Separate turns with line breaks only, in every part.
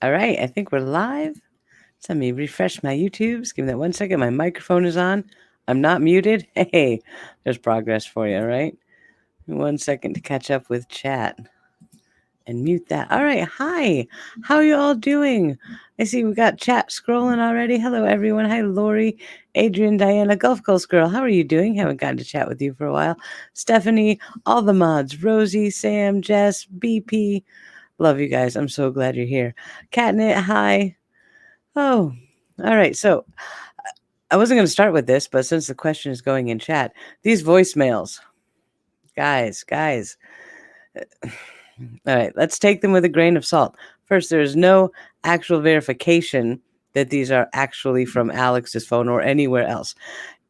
All right, I think we're live. So let me refresh my YouTubes. Give me that 1 second. My microphone is on. I'm not muted. Hey, there's progress for you, all right? 1 second to catch up with chat and mute that. All right, hi. How are you all doing? I see we got chat scrolling already. Hello, everyone. Hi, Lori, Adrian, Diana, Gulf Coast Girl. How are you doing? Haven't gotten to chat with you for a while. Stephanie, all the mods, Rosie, Sam, Jess, BP. Love you guys. I'm so glad you're here. Catnip, hi. Oh, all right. So I wasn't going to start with this, but since the question is going in chat, these voicemails, guys. All right, let's take them with a grain of salt. First, there is no actual verification that these are actually from Alex's phone or anywhere else.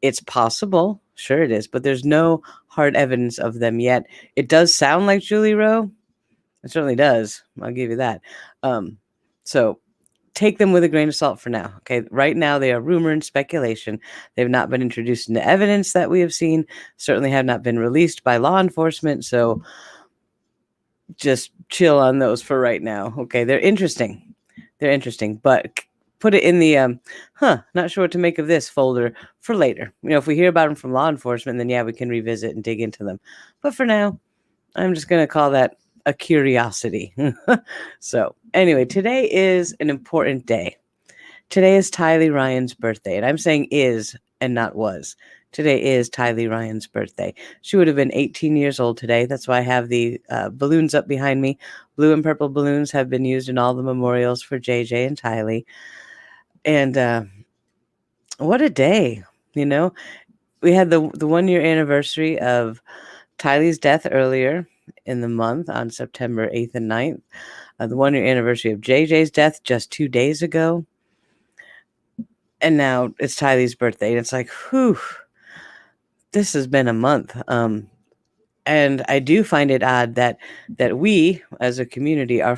It's possible, sure it is, but there's no hard evidence of them yet. It does sound like Julie Rowe. It certainly does. I'll give you that. So take them with a grain of salt for now. Okay. Right now, they are rumor and speculation. They've not been introduced into evidence that we have seen, certainly have not been released by law enforcement. So just chill on those for right now. Okay. They're interesting. But put it in the not sure what to make of this folder for later. If we hear about them from law enforcement, then yeah, we can revisit and dig into them. But for now, I'm just going to call that a curiosity. So anyway, today is an important day. Today is Tylee Ryan's birthday, and I'm saying is and not was. Today is Tylee Ryan's birthday. She would have been 18 years old today. That's why I have the balloons up behind me. Blue and purple balloons have been used in all the memorials for JJ and Tylee. And what a day, We had the 1 year anniversary of Tylee's death earlier in the month on September 8th and 9th. The 1 year anniversary of JJ's death just 2 days ago. And now it's Tylee's birthday. And it's like, whew, this has been a month. And I do find it odd that we as a community are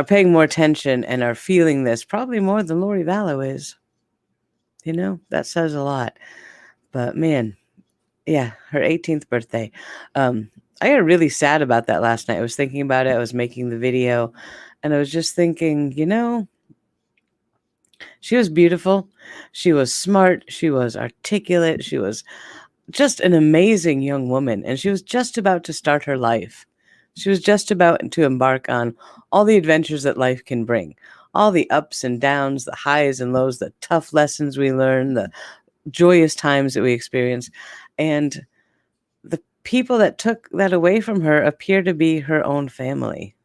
paying more attention and are feeling this probably more than Lori Vallow is. That says a lot. But man, yeah, her 18th birthday. I got really sad about that last night. I was thinking about it. I was making the video and I was just thinking, she was beautiful. She was smart. She was articulate. She was just an amazing young woman. And she was just about to start her life. She was just about to embark on all the adventures that life can bring, all the ups and downs, the highs and lows, the tough lessons we learn, the joyous times that we experience. And the people that took that away from her appear to be her own family.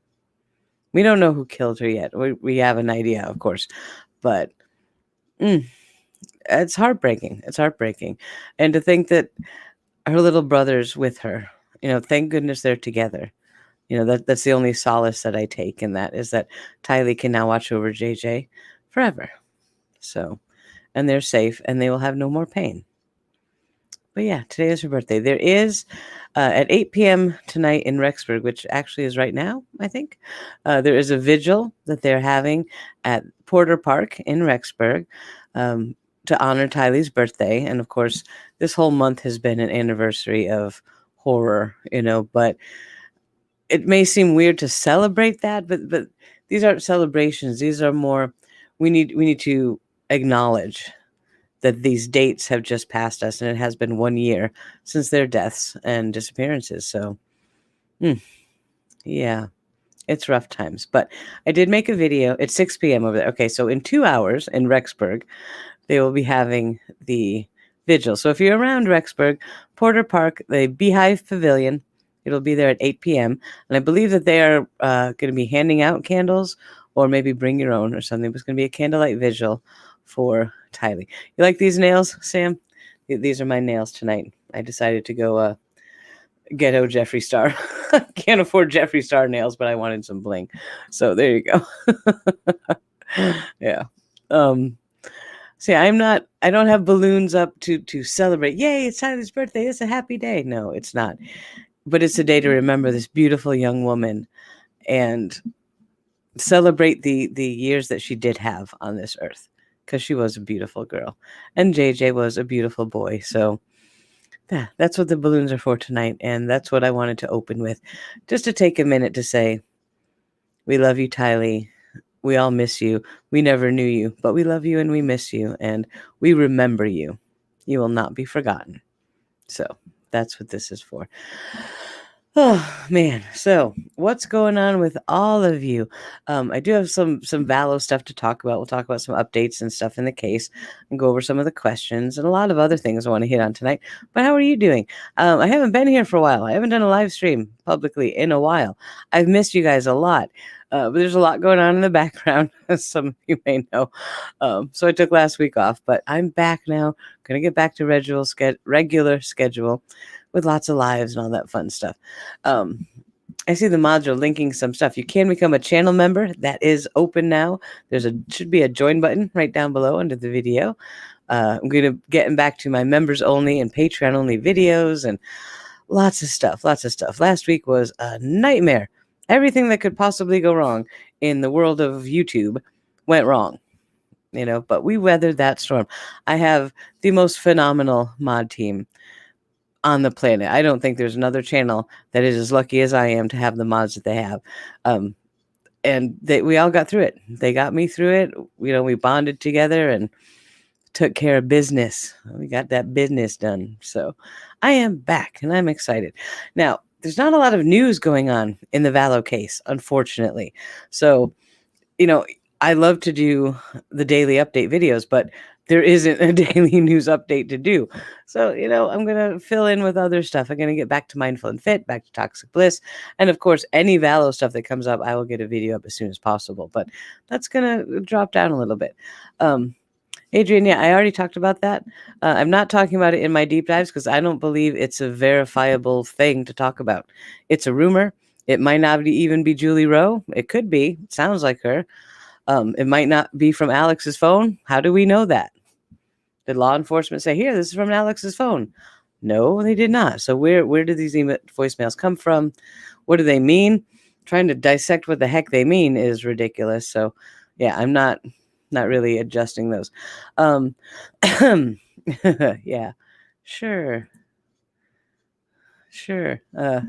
We don't know who killed her yet. We have an idea, of course, but it's heartbreaking. It's heartbreaking. And to think that her little brother's with her, thank goodness they're together. That's the only solace that I take in that is that Tylee can now watch over JJ forever. So, and they're safe and they will have no more pain. But yeah, today is her birthday. There is at 8 p.m. tonight in Rexburg, which actually is right now, I think. There is a vigil that they're having at Porter Park in Rexburg to honor Tylee's birthday. And of course, this whole month has been an anniversary of horror, but it may seem weird to celebrate that, but these aren't celebrations. These are more, we need to acknowledge that these dates have just passed us, and it has been 1 year since their deaths and disappearances. So, yeah, it's rough times. But I did make a video. It's 6 p.m. over there. Okay, so in 2 hours in Rexburg, they will be having the vigil. So if you're around Rexburg, Porter Park, the Beehive Pavilion, it'll be there at 8 p.m. And I believe that they are going to be handing out candles or maybe bring your own or something. It's going to be a candlelight vigil for Tylee. You like these nails, Sam? These are my nails tonight. I decided to go ghetto Jeffree Star. Can't afford Jeffree Star nails, but I wanted some bling. So there you go. Yeah. See, I don't have balloons up to celebrate. Yay, it's Tylee's birthday. It's a happy day. No, it's not. But it's a day to remember this beautiful young woman and celebrate the years that she did have on this earth, because she was a beautiful girl and JJ was a beautiful boy. So yeah, that's what the balloons are for tonight. And that's what I wanted to open with, just to take a minute to say, we love you, Tylee. we all miss you. We never knew you, but we love you and we miss you, and we remember you. You will not be forgotten. So that's what this is for. Oh man, so what's going on with all of you? I do have some Vallow stuff to talk about. We'll talk about some updates and stuff in the case, and go over some of the questions and a lot of other things I want to hit on tonight. But how are you doing? I haven't been here for a while. I haven't done a live stream publicly in a while. I've missed you guys a lot. But there's a lot going on in the background, as some of you may know. So I took last week off, but I'm back now. Gonna get back to regular schedule with lots of lives and all that fun stuff. I see the mods are linking some stuff. You can become a channel member. That is open now. Should be a join button right down below under the video. I'm going to get back to my members only and Patreon only videos and lots of stuff. Last week was a nightmare. Everything that could possibly go wrong in the world of YouTube went wrong. But we weathered that storm. I have the most phenomenal mod team on the planet. I don't think there's another channel that is as lucky as I am to have the mods that they have. And we all got through it. They got me through it. We bonded together and took care of business. We got that business done. So I am back and I'm excited. Now, there's not a lot of news going on in the Vallow case, unfortunately. So, I love to do the daily update videos, but there isn't a daily news update to do. So, I'm going to fill in with other stuff. I'm going to get back to Mindful and Fit, back to ToxicBliss. And of course, any Vallow stuff that comes up, I will get a video up as soon as possible. But that's going to drop down a little bit. Adrian, yeah, I already talked about that. I'm not talking about it in my deep dives because I don't believe it's a verifiable thing to talk about. It's a rumor. It might not even be Julie Rowe. It could be. It sounds like her. It might not be from Alex's phone. How do we know that? Did law enforcement say, here, this is from Alex's phone? No, they did not. So where do these voicemails come from? What do they mean? Trying to dissect what the heck they mean is ridiculous. So, yeah, I'm not really adjusting those. Yeah, sure.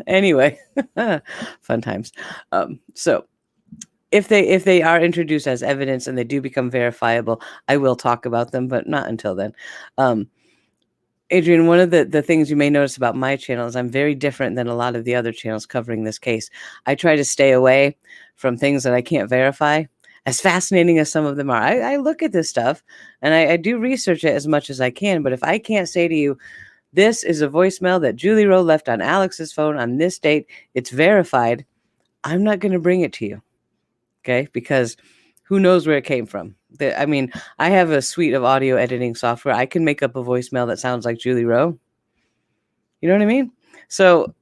Anyway, fun times. So if they are introduced as evidence and they do become verifiable, I will talk about them, but not until then. Adrian, one of the things you may notice about my channel is I'm very different than a lot of the other channels covering this case. I try to stay away from things that I can't verify, as fascinating as some of them are. I look at this stuff and I do research it as much as I can, but if I can't say to you, this is a voicemail that Julie Rowe left on Alex's phone on this date, it's verified, I'm not going to bring it to you. Okay? Because who knows where it came from? I have a suite of audio editing software. I can make up a voicemail that sounds like Julie Rowe. You know what I mean? So,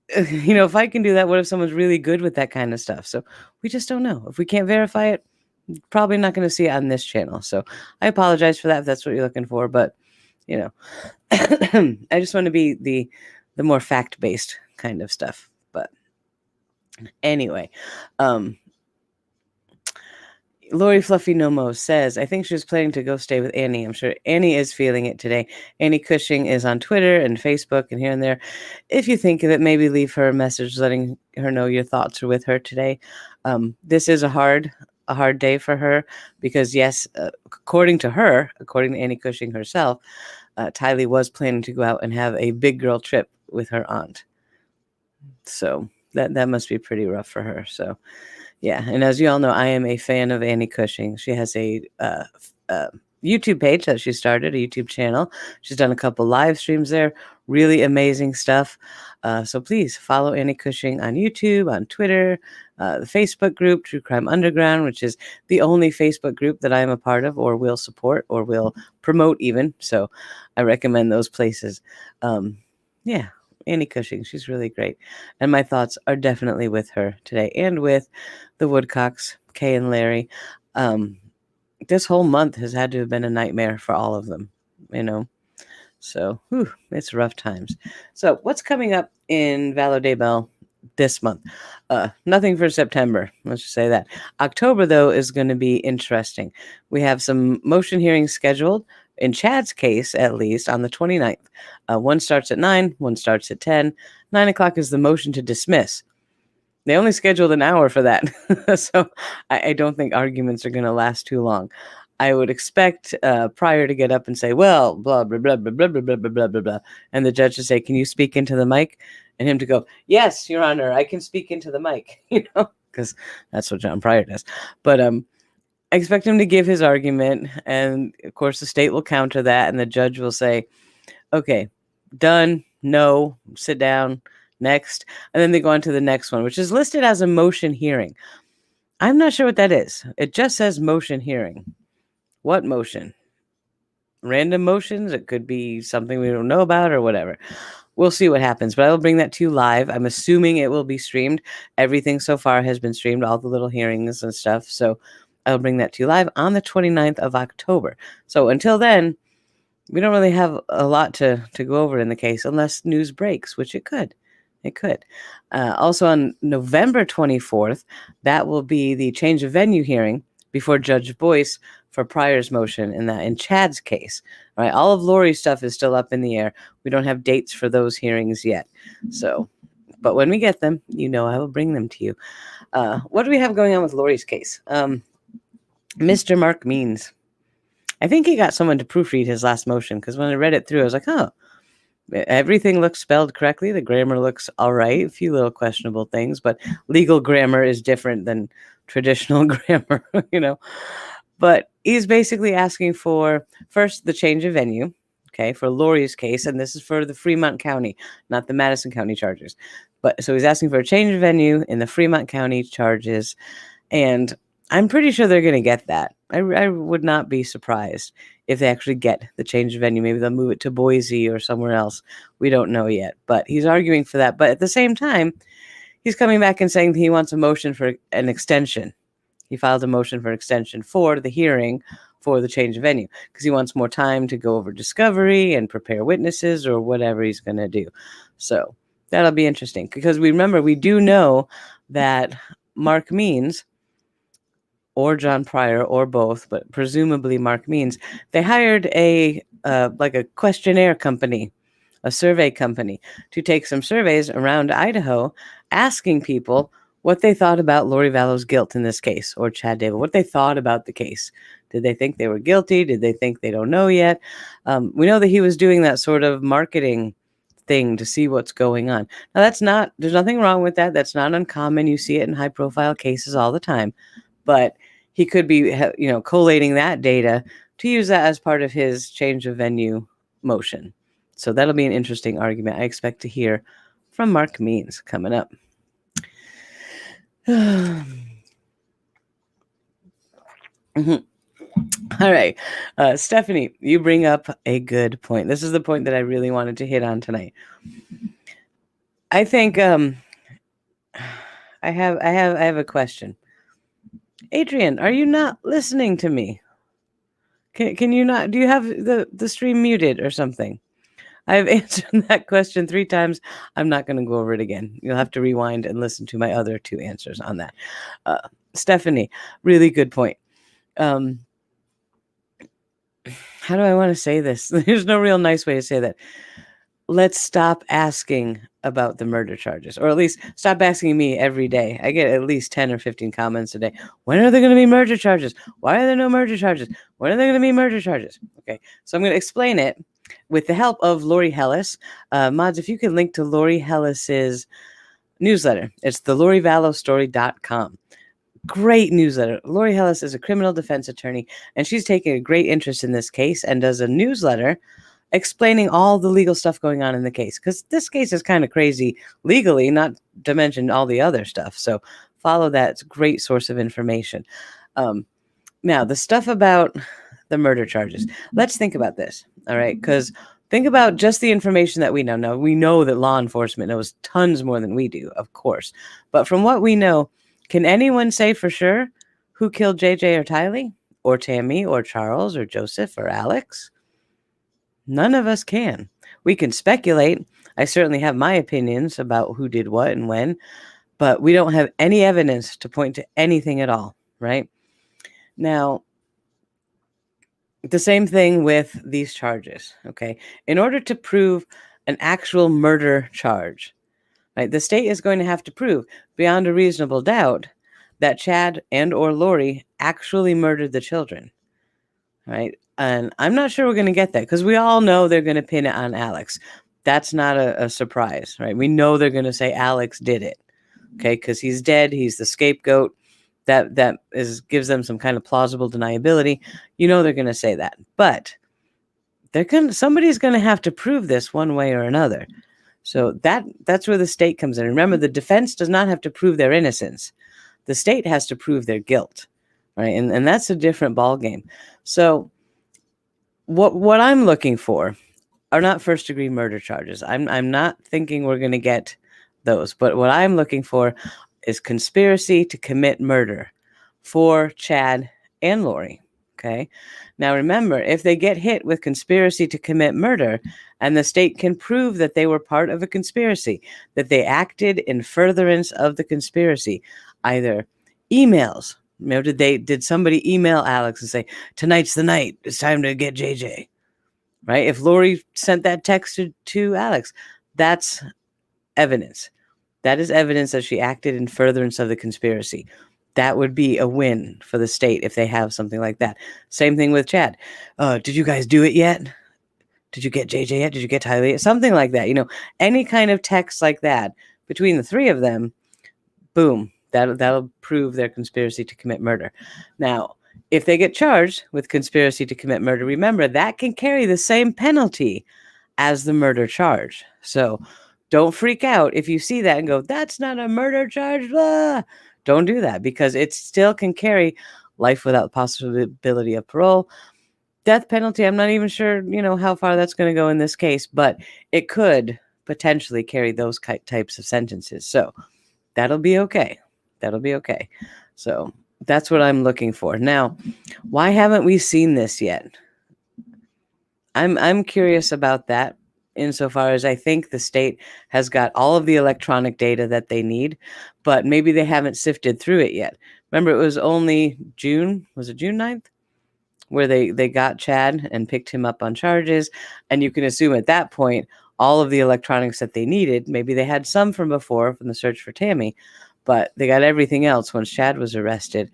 if I can do that, what if someone's really good with that kind of stuff? So we just don't know. If we can't verify it, probably not going to see it on this channel. So I apologize for that if that's what you're looking for. But, I just want to be the more fact-based kind of stuff. But anyway, Lori Fluffy Nomo says, I think she was planning to go stay with Annie. I'm sure Annie is feeling it today. Annie Cushing is on Twitter and Facebook and here and there. If you think of it, maybe leave her a message letting her know your thoughts are with her today. This is a hard day for her because, yes, according to Annie Cushing herself, Tylee was planning to go out and have a big girl trip with her aunt. So that must be pretty rough for her. So, yeah. And as you all know, I am a fan of Annie Cushing. She has a YouTube page that she started, a YouTube channel. She's done a couple live streams there. Really amazing stuff. So please follow Annie Cushing on YouTube, on Twitter, the Facebook group, True Crime Underground, which is the only Facebook group that I'm a part of or will support or will promote even. So I recommend those places. Yeah, Annie Cushing, she's really great. And my thoughts are definitely with her today and with the Woodcocks, Kay and Larry. This whole month has had to have been a nightmare for all of them, So, it's rough times. So, what's coming up in Vallow Daybell this month? Nothing for September. Let's just say that. October, though, is going to be interesting. We have some motion hearings scheduled, in Chad's case, at least, on the 29th. One starts at 9, one starts at 10. 9 o'clock is the motion to dismiss. They only scheduled an hour for that. So I don't think arguments are going to last too long. I would expect Pryor to get up and say, well, blah, blah, blah, blah, blah, blah, blah, blah, blah, blah. And the judge to say, can you speak into the mic? And him to go, yes, Your Honor, I can speak into the mic, because that's what John Pryor does. But I expect him to give his argument. And of course, the state will counter that. And the judge will say, okay, done. No, sit down. Next. And then they go on to the next one, which is listed as a motion hearing. I'm not sure what that is. It just says motion hearing. What motion? Random motions? It could be something we don't know about or whatever. We'll see what happens, but I will bring that to you live. I'm assuming it will be streamed. Everything so far has been streamed, all the little hearings and stuff. So I'll bring that to you live on the 29th of October. So until then, we don't really have a lot to go over in the case unless news breaks, which it could. It could. Also on November 24th, that will be the change of venue hearing before Judge Boyce for Pryor's motion in Chad's case. All right, all of Lori's stuff is still up in the air. We don't have dates for those hearings yet. So, but when we get them, I will bring them to you. What do we have going on with Lori's case? Mr. Mark Means. I think he got someone to proofread his last motion, because when I read it through, I was like, oh, everything looks spelled correctly. The grammar looks all right. A few little questionable things, but legal grammar is different than traditional grammar, But he's basically asking for, first, the change of venue, okay, for Lori's case, and this is for the Fremont County, not the Madison County charges. But so he's asking for a change of venue in the Fremont County charges, and I'm pretty sure they're going to get that. I would not be surprised if they actually get the change of venue. Maybe they'll move it to Boise or somewhere else. We don't know yet, but he's arguing for that. But at the same time, he's coming back and saying that he wants a motion for an extension. He filed a motion for extension for the hearing for the change of venue because he wants more time to go over discovery and prepare witnesses or whatever he's going to do. So that'll be interesting because we do know that Mark Means or John Pryor or both, but presumably Mark Means, they hired a questionnaire company, a survey company, to take some surveys around Idaho asking people what they thought about Lori Vallow's guilt in this case, or Chad Daybell, what they thought about the case. Did they think they were guilty? Did they think they don't know yet? We know that he was doing that sort of marketing thing to see what's going on. Now, there's nothing wrong with that. That's not uncommon. You see it in high profile cases all the time, but he could be, collating that data to use that as part of his change of venue motion. So that'll be an interesting argument. I expect to hear from Mark Means coming up. Mm-hmm. All right. Stephanie, you bring up a good point. This is the point that I really wanted to hit on tonight. I think I have a question. Adrian, are you not listening to me? Can you not? Do you have the stream muted or something? I've answered that question 3 times. I'm not going to go over it again. You'll have to rewind and listen to my other 2 answers on that. Stephanie, really good point. How do I want to say this? There's no real nice way to say that. Let's stop asking about the murder charges, or at least stop asking me every day. I get at least 10 or 15 comments a day. When are there going to be murder charges? Why are there no murder charges? When are there going to be murder charges? Okay, so I'm going to explain it with the help of Lori Hellis. Mods, if you could link to Lori Hellis's newsletter. It's the LoriVallowStory.com. Great newsletter. Lori Hellis is a criminal defense attorney, and she's taking a great interest in this case and does a newsletter explaining all the legal stuff going on in the case, because this case is kind of crazy legally, not to mention all the other stuff. So follow that. It's a great source of information. Now, the stuff about the murder charges. Let's think about this, all right? Because think about just the information that we know. Now, we know that law enforcement knows tons more than we do, of course. But from what we know, can anyone say for sure who killed JJ or Tylee or Tammy or Charles or Joseph or Alex? None of us can. We can speculate. I certainly have my opinions about who did what and when, but we don't have any evidence to point to anything at all, right? Now, the same thing with these charges, okay? In order to prove an actual murder charge, right? The state is going to have to prove beyond a reasonable doubt that Chad and or Lori actually murdered the children, right? And I'm not sure we're going to get that because we all know they're going to pin it on Alex. That's not a surprise, right? We know they're going to say Alex did it, okay? Because he's dead. He's the scapegoat. That gives them some kind of plausible deniability. You know they're going to say that, but somebody's going to have to prove this one way or another. So that's where the state comes in. Remember, the defense does not have to prove their innocence. The state has to prove their guilt, right? And that's a different ballgame. So what I'm looking for are not first-degree murder charges. I'm not thinking we're going to get those. But what I'm looking for is conspiracy to commit murder for Chad and Lori. Okay. Now remember, if they get hit with conspiracy to commit murder and the state can prove that they were part of a conspiracy, that they acted in furtherance of the conspiracy, either emails, did somebody email Alex and say, tonight's the night, it's time to get JJ, right? If Lori sent that text to Alex, that's evidence. That is evidence that she acted in furtherance of the conspiracy. That would be a win for the state if they have something like that. Same thing with Chad. Did you guys do it yet? Did you get JJ yet? Did you get Tylee? Something like that. Any kind of text like that between the three of them, boom, that'll prove their conspiracy to commit murder. Now, if they get charged with conspiracy to commit murder, remember that can carry the same penalty as the murder charge. So don't freak out if you see that and go, that's not a murder charge. Blah. Don't do that because it still can carry life without possibility of parole. Death penalty, I'm not even sure, how far that's going to go in this case, but it could potentially carry those types of sentences. So that'll be okay. That'll be okay. So that's what I'm looking for. Now, why haven't we seen this yet? I'm curious about that. Insofar as I think the state has got all of the electronic data that they need, but maybe they haven't sifted through it yet. Remember, it was only June, was it June 9th? Where they got Chad and picked him up on charges. And you can assume at that point, all of the electronics that they needed, maybe they had some from before from the search for Tammy, but they got everything else once Chad was arrested.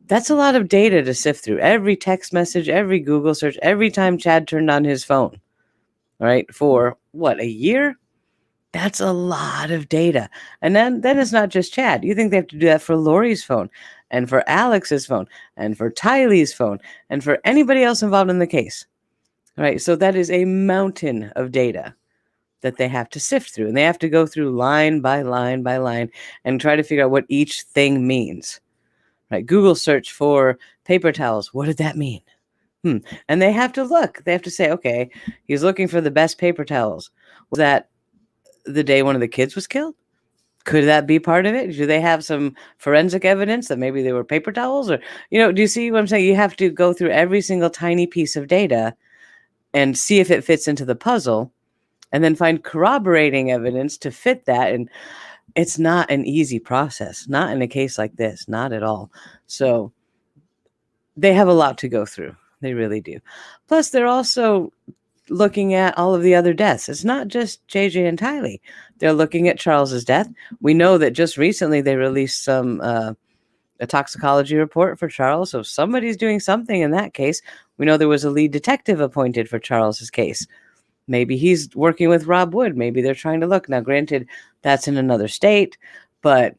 That's a lot of data to sift through. Every text message, every Google search, every time Chad turned on his phone. Right? For what, a year? That's a lot of data. And then it's not just Chad. You think they have to do that for Lori's phone and for Alex's phone and for Tylee's phone and for anybody else involved in the case. Right? So that is a mountain of data that they have to sift through. And they have to go through line by line by line and try to figure out what each thing means. Right? Google search for paper towels. What did that mean? And they have to look. They have to say, okay, he's looking for the best paper towels. Was that the day one of the kids was killed? Could that be part of it? Do they have some forensic evidence that maybe they were paper towels? Or, do you see what I'm saying? You have to go through every single tiny piece of data and see if it fits into the puzzle and then find corroborating evidence to fit that. And it's not an easy process, not in a case like this, not at all. So they have a lot to go through. They really do. Plus, they're also looking at all of the other deaths. It's not just JJ and Tylee. They're looking at Charles's death. We know that just recently they released a toxicology report for Charles. So somebody's doing something in that case. We know there was a lead detective appointed for Charles's case. Maybe he's working with Rob Wood. Maybe they're trying to look. Now, granted, that's in another state, but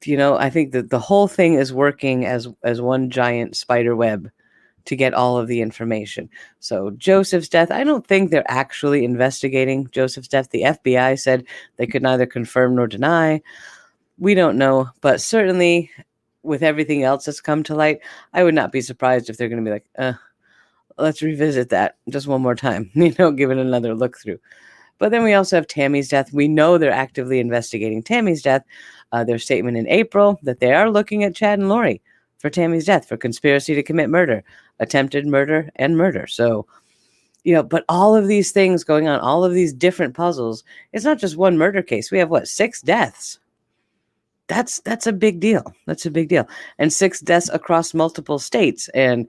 I think that the whole thing is working as one giant spider web to get all of the information. So Joseph's death, I don't think they're actually investigating Joseph's death. The FBI said they could neither confirm nor deny. We don't know, but certainly with everything else that's come to light, I would not be surprised if they're going to be like, let's revisit that just one more time, give it another look through. But then we also have Tammy's death. We know they're actively investigating Tammy's death. Their statement in April that they are looking at Chad and Lori for Tammy's death, for conspiracy to commit murder, attempted murder, and murder. So, but all of these things going on, all of these different puzzles, it's not just one murder case. We have 6 deaths. That's a big deal. That's a big deal. And 6 deaths across multiple states and,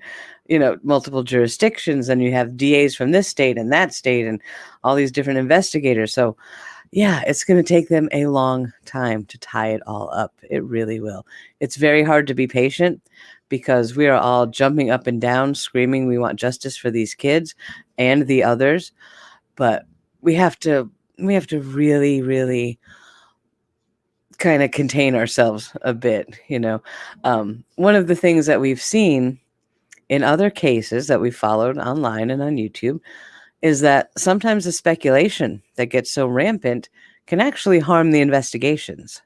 multiple jurisdictions. And you have DAs from this state and that state and all these different investigators. So, Yeah, it's going to take them a long time to tie it all up. It really will. It's very hard to be patient because we are all jumping up and down, screaming we want justice for these kids and the others. But we have to really, really kind of contain ourselves a bit, you know. One of the things that we've seen in other cases that we followed online and on YouTube is that sometimes the speculation that gets so rampant can actually harm the investigations.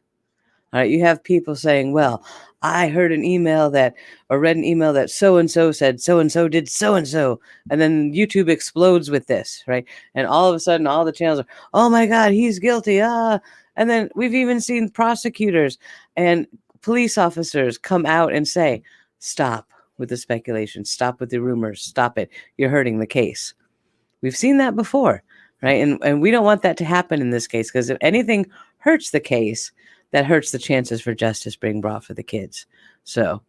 All right, you have people saying, well, I heard an email that, or read an email that so-and-so said so-and-so did so-and-so. And then YouTube explodes with this, right? And all of a sudden, all the channels are, oh my God, he's guilty. Ah. And then we've even seen prosecutors and police officers come out and say, stop with the speculation, stop with the rumors, stop it. You're hurting the case. We've seen that before, right? And we don't want that to happen in this case, because if anything hurts the case, that hurts the chances for justice being brought for the kids. So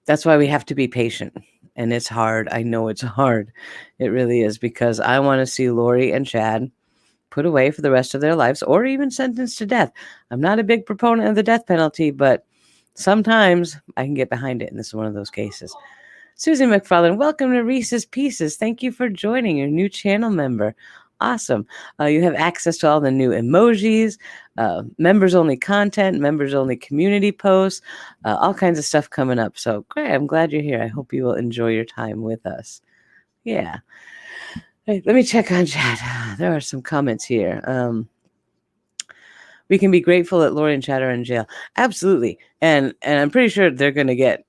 that's why we have to be patient. And it's hard. I know it's hard. It really is, because I want to see Lori and Chad put away for the rest of their lives, or even sentenced to death. I'm not a big proponent of the death penalty, but sometimes I can get behind it. And this is one of those cases. Susan McFarland, welcome to Reese's Pieces. Thank you for joining, your new channel member. Awesome. You have access to all the new emojis, members-only content, members-only community posts, all kinds of stuff coming up. So great. I'm glad you're here. I hope you will enjoy your time with us. Yeah. Hey, let me check on chat. There are some comments here. We can be grateful that Lori and Chad are in jail. Absolutely. And I'm pretty sure they're going to get,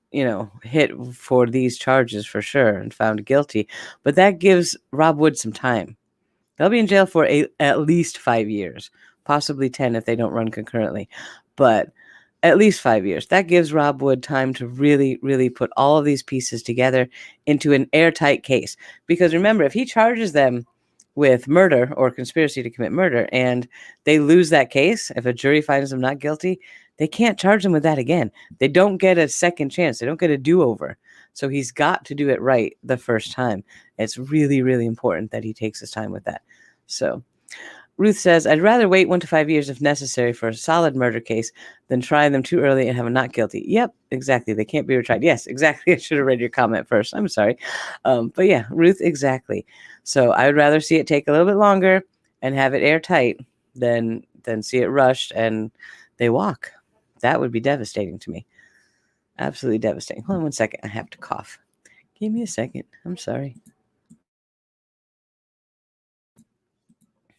hit for these charges for sure and found guilty. But that gives Rob Wood some time. They'll be in jail for at least 5 years, possibly 10 if they don't run concurrently. But at least 5 years. That gives Rob Wood time to really, really put all of these pieces together into an airtight case. Because remember, if he charges them with murder or conspiracy to commit murder and they lose that case, if a jury finds them not guilty, they can't charge them with that again. They don't get a second chance. They don't get a do-over. So he's got to do it right the first time. It's really, really important that he takes his time with that. So Ruth says, I'd rather wait 1 to 5 years if necessary for a solid murder case than try them too early and have them not guilty. Yep, exactly. They can't be retried. Yes, exactly. I should have read your comment first. I'm sorry. But yeah, Ruth, exactly. So I would rather see it take a little bit longer and have it airtight than see it rushed and they walk. That would be devastating to me. Absolutely devastating. Hold on 1 second. I have to cough. Give me a second. I'm sorry.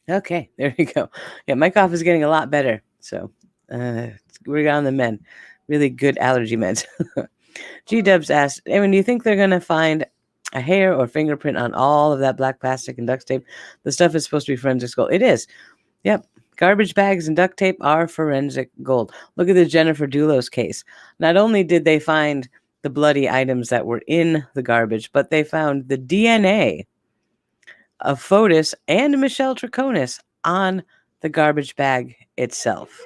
Okay, there we go. Yeah, my cough is getting a lot better. So we're on the mend. Really good allergy meds. G-Dubs asked, Eamon, do you think they're going to find a hair or fingerprint on all of that black plastic and duct tape? The stuff is supposed to be forensic gold. It is. Yep. Garbage bags and duct tape are forensic gold. Look at the Jennifer Dulos case. Not only did they find the bloody items that were in the garbage, but they found the DNA of Fotis and Michelle Troconis on the garbage bag itself.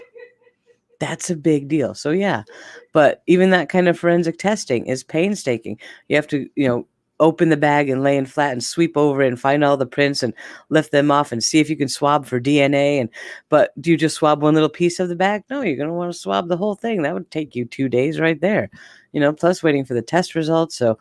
That's a big deal. So yeah, but even that kind of forensic testing is painstaking. You have to, open the bag and lay in flat and sweep over it and find all the prints and lift them off and see if you can swab for DNA. But do you just swab one little piece of the bag? No, you're going to want to swab the whole thing. That would take you 2 days right there, plus waiting for the test results. So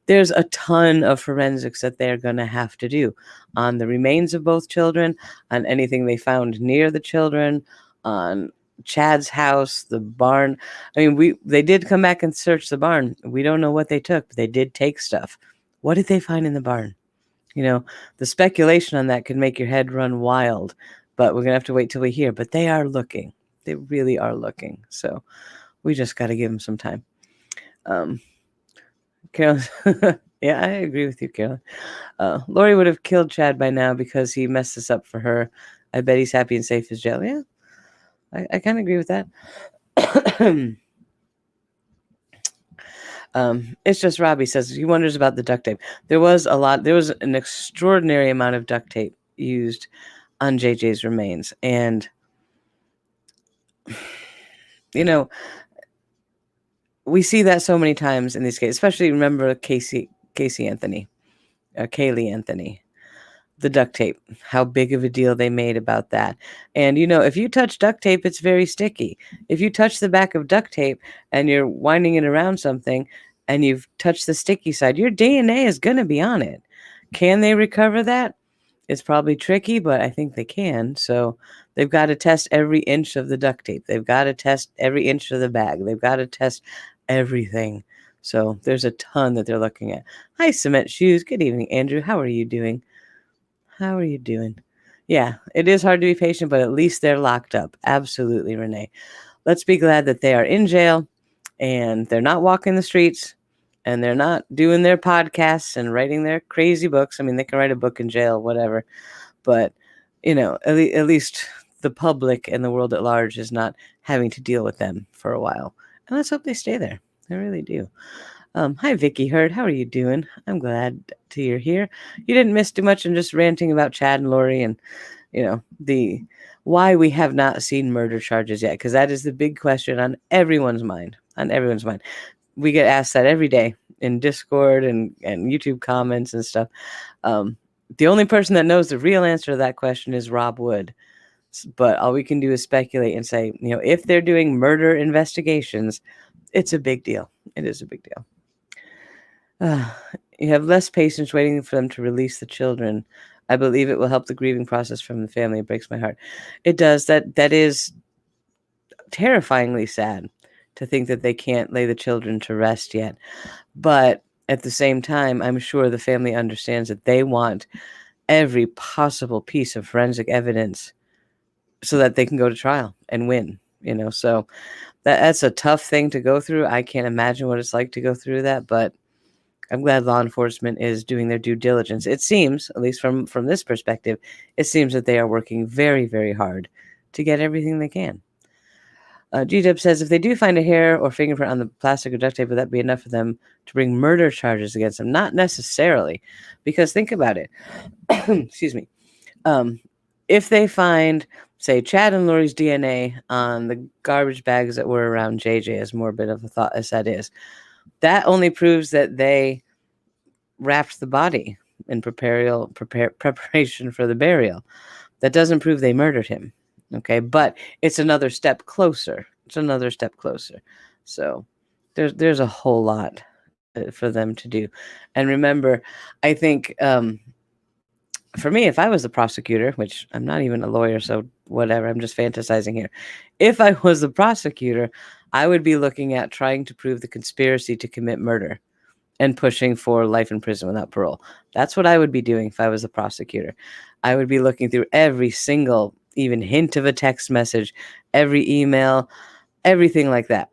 there's a ton of forensics that they're going to have to do on the remains of both children, on anything they found near the children, on Chad's house, the barn. I mean, they did come back and search the barn. We don't know what they took, but they did take stuff. What did they find in the barn? The speculation on that could make your head run wild, but we're going to have to wait till we hear. But they are looking. They really are looking. So we just got to give them some time. Carolyn, yeah, I agree with you, Carolyn. Lori would have killed Chad by now because he messed this up for her. I bet he's happy and safe as jail. Yeah, I kind of agree with that. It's just Robbie says he wonders about the duct tape. There was an extraordinary amount of duct tape used on JJ's remains. And, we see that so many times in these cases, especially remember Kaylee Anthony. the duct tape, how big of a deal they made about that. And, you know, if you touch duct tape, it's very sticky. If you touch the back of duct tape and you're winding it around something and you've touched the sticky side, your DNA is going to be on it. Can they recover that? It's probably tricky, but I think they can. So they've got to test every inch of the duct tape. They've got to test every inch of the bag. They've got to test everything. So there's a ton that they're looking at. Hi, Cement Shoes. Good evening, Andrew. How are you doing? How are you doing? Yeah, it is hard to be patient, but at least they're locked up. Absolutely, Renee. Let's be glad that they are in jail and they're not walking the streets and they're not doing their podcasts and writing their crazy books. I mean, they can write a book in jail, whatever. But, you know, at least the public and the world at large is not having to deal with them for a while. And let's hope they stay there. I really do. Hi, Vicky Hurd. How are you doing? I'm glad you're here. You didn't miss too much in just ranting about Chad and Lori and, you know, the why we have not seen murder charges yet, because that is the big question on everyone's mind. On everyone's mind. We get asked that every day in Discord and YouTube comments and stuff. The only person that knows the real answer to that question is Rob Wood. But all we can do is speculate and say, you know, if they're doing murder investigations, it's a big deal. It is a big deal. You have less patience waiting for them to release the children. I believe it will help the grieving process from the family. It breaks my heart. It does. That is terrifyingly sad to think that they can't lay the children to rest yet. But at the same time, I'm sure the family understands that they want every possible piece of forensic evidence so that they can go to trial and win, you know. So that's a tough thing to go through. I can't imagine what it's like to go through that, but I'm glad law enforcement is doing their due diligence. It seems, at least from this perspective, it seems that they are working very, very hard to get everything they can. G-Dub says, if they do find a hair or fingerprint on the plastic or duct tape, would that be enough for them to bring murder charges against them? Not necessarily, because think about it. Excuse me. If they find, say, Chad and Lori's DNA on the garbage bags that were around JJ, as morbid of a thought as that is, that only proves that they wrapped the body in preparation for the burial. That doesn't prove they murdered him. Okay, but it's another step closer. It's another step closer. So there's a whole lot for them to do. And remember, I think for me, if I was the prosecutor, which I'm not even a lawyer, so whatever, I'm just fantasizing here. If I was the prosecutor, I would be looking at trying to prove the conspiracy to commit murder and pushing for life in prison without parole. That's what I would be doing if I was the prosecutor. I would be looking through every single, even hint of a text message, every email, everything like that.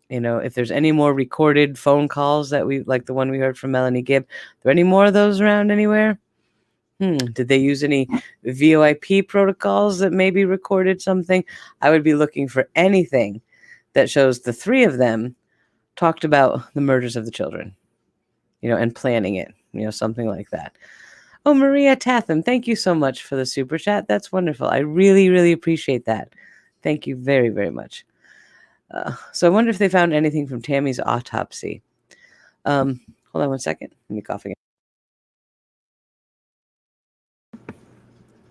You know, if there's any more recorded phone calls that like the one we heard from Melanie Gibb, are there any more of those around anywhere? Did they use any VoIP protocols that maybe recorded something? I would be looking for anything that shows the three of them talked about the murders of the children, you know, and planning it, you know, something like that. Oh, Maria Tatham, thank you so much for the super chat. That's wonderful. I really, really appreciate that. Thank you very, very much. So I wonder if they found anything from Tammy's autopsy. Hold on one second. Let me cough again.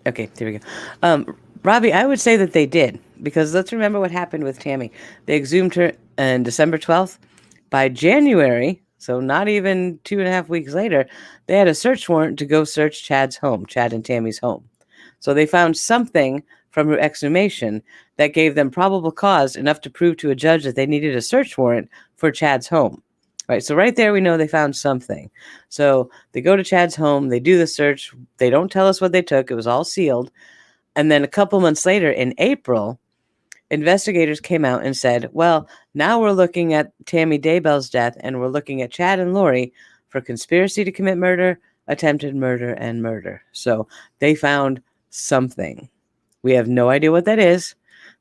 Okay, there we go. Robbie, I would say that they did, because let's remember what happened with Tammy. They exhumed her on December 12th. By January, so not even 2.5 weeks later, they had a search warrant to go search Chad's home, Chad and Tammy's home. So they found something from her exhumation that gave them probable cause enough to prove to a judge that they needed a search warrant for Chad's home. Right, so right there we know they found something. So they go to Chad's home, they do the search, they don't tell us what they took, it was all sealed. And then a couple months later, in April, investigators came out and said, well, now we're looking at Tammy Daybell's death and we're looking at Chad and Lori for conspiracy to commit murder, attempted murder, and murder. So they found something. We have no idea what that is.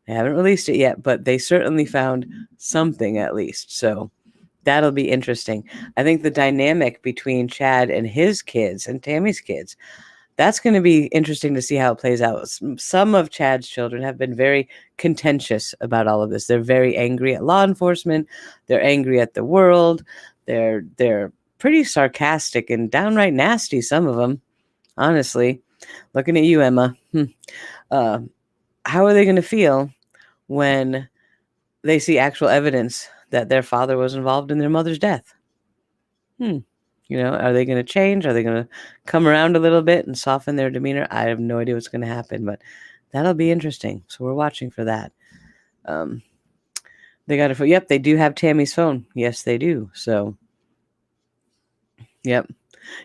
They haven't released it yet, but they certainly found something at least. So that'll be interesting. I think the dynamic between Chad and his kids and Tammy's kids, that's going to be interesting to see how it plays out. Some of Chad's children have been very contentious about all of this. They're very angry at law enforcement. They're angry at the world. They're pretty sarcastic and downright nasty, some of them, honestly. Looking at you, Emma. How are they going to feel when they see actual evidence that their father was involved in their mother's death? Are they going to change? Are they going to come around a little bit and soften their demeanor? I have no idea what's going to happen, but that'll be interesting. So we're watching for that. They got a phone. Yep, they do have Tammy's phone. Yes, they do. So, yep.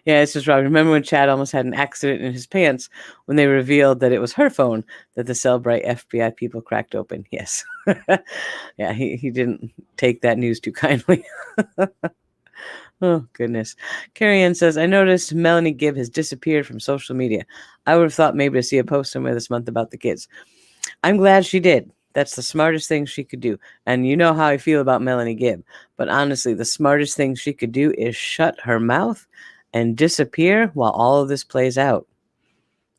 Yeah, it's just wrong. Remember when Chad almost had an accident in his pants when they revealed that it was her phone that the Cellbrite FBI people cracked open? Yes. Yeah, he didn't take that news too kindly. Oh, goodness. Carrie Ann says, I noticed Melanie Gibb has disappeared from social media. I would have thought maybe to see a post somewhere this month about the kids. I'm glad she did. That's the smartest thing she could do. And you know how I feel about Melanie Gibb. But honestly, the smartest thing she could do is shut her mouth and disappear while all of this plays out.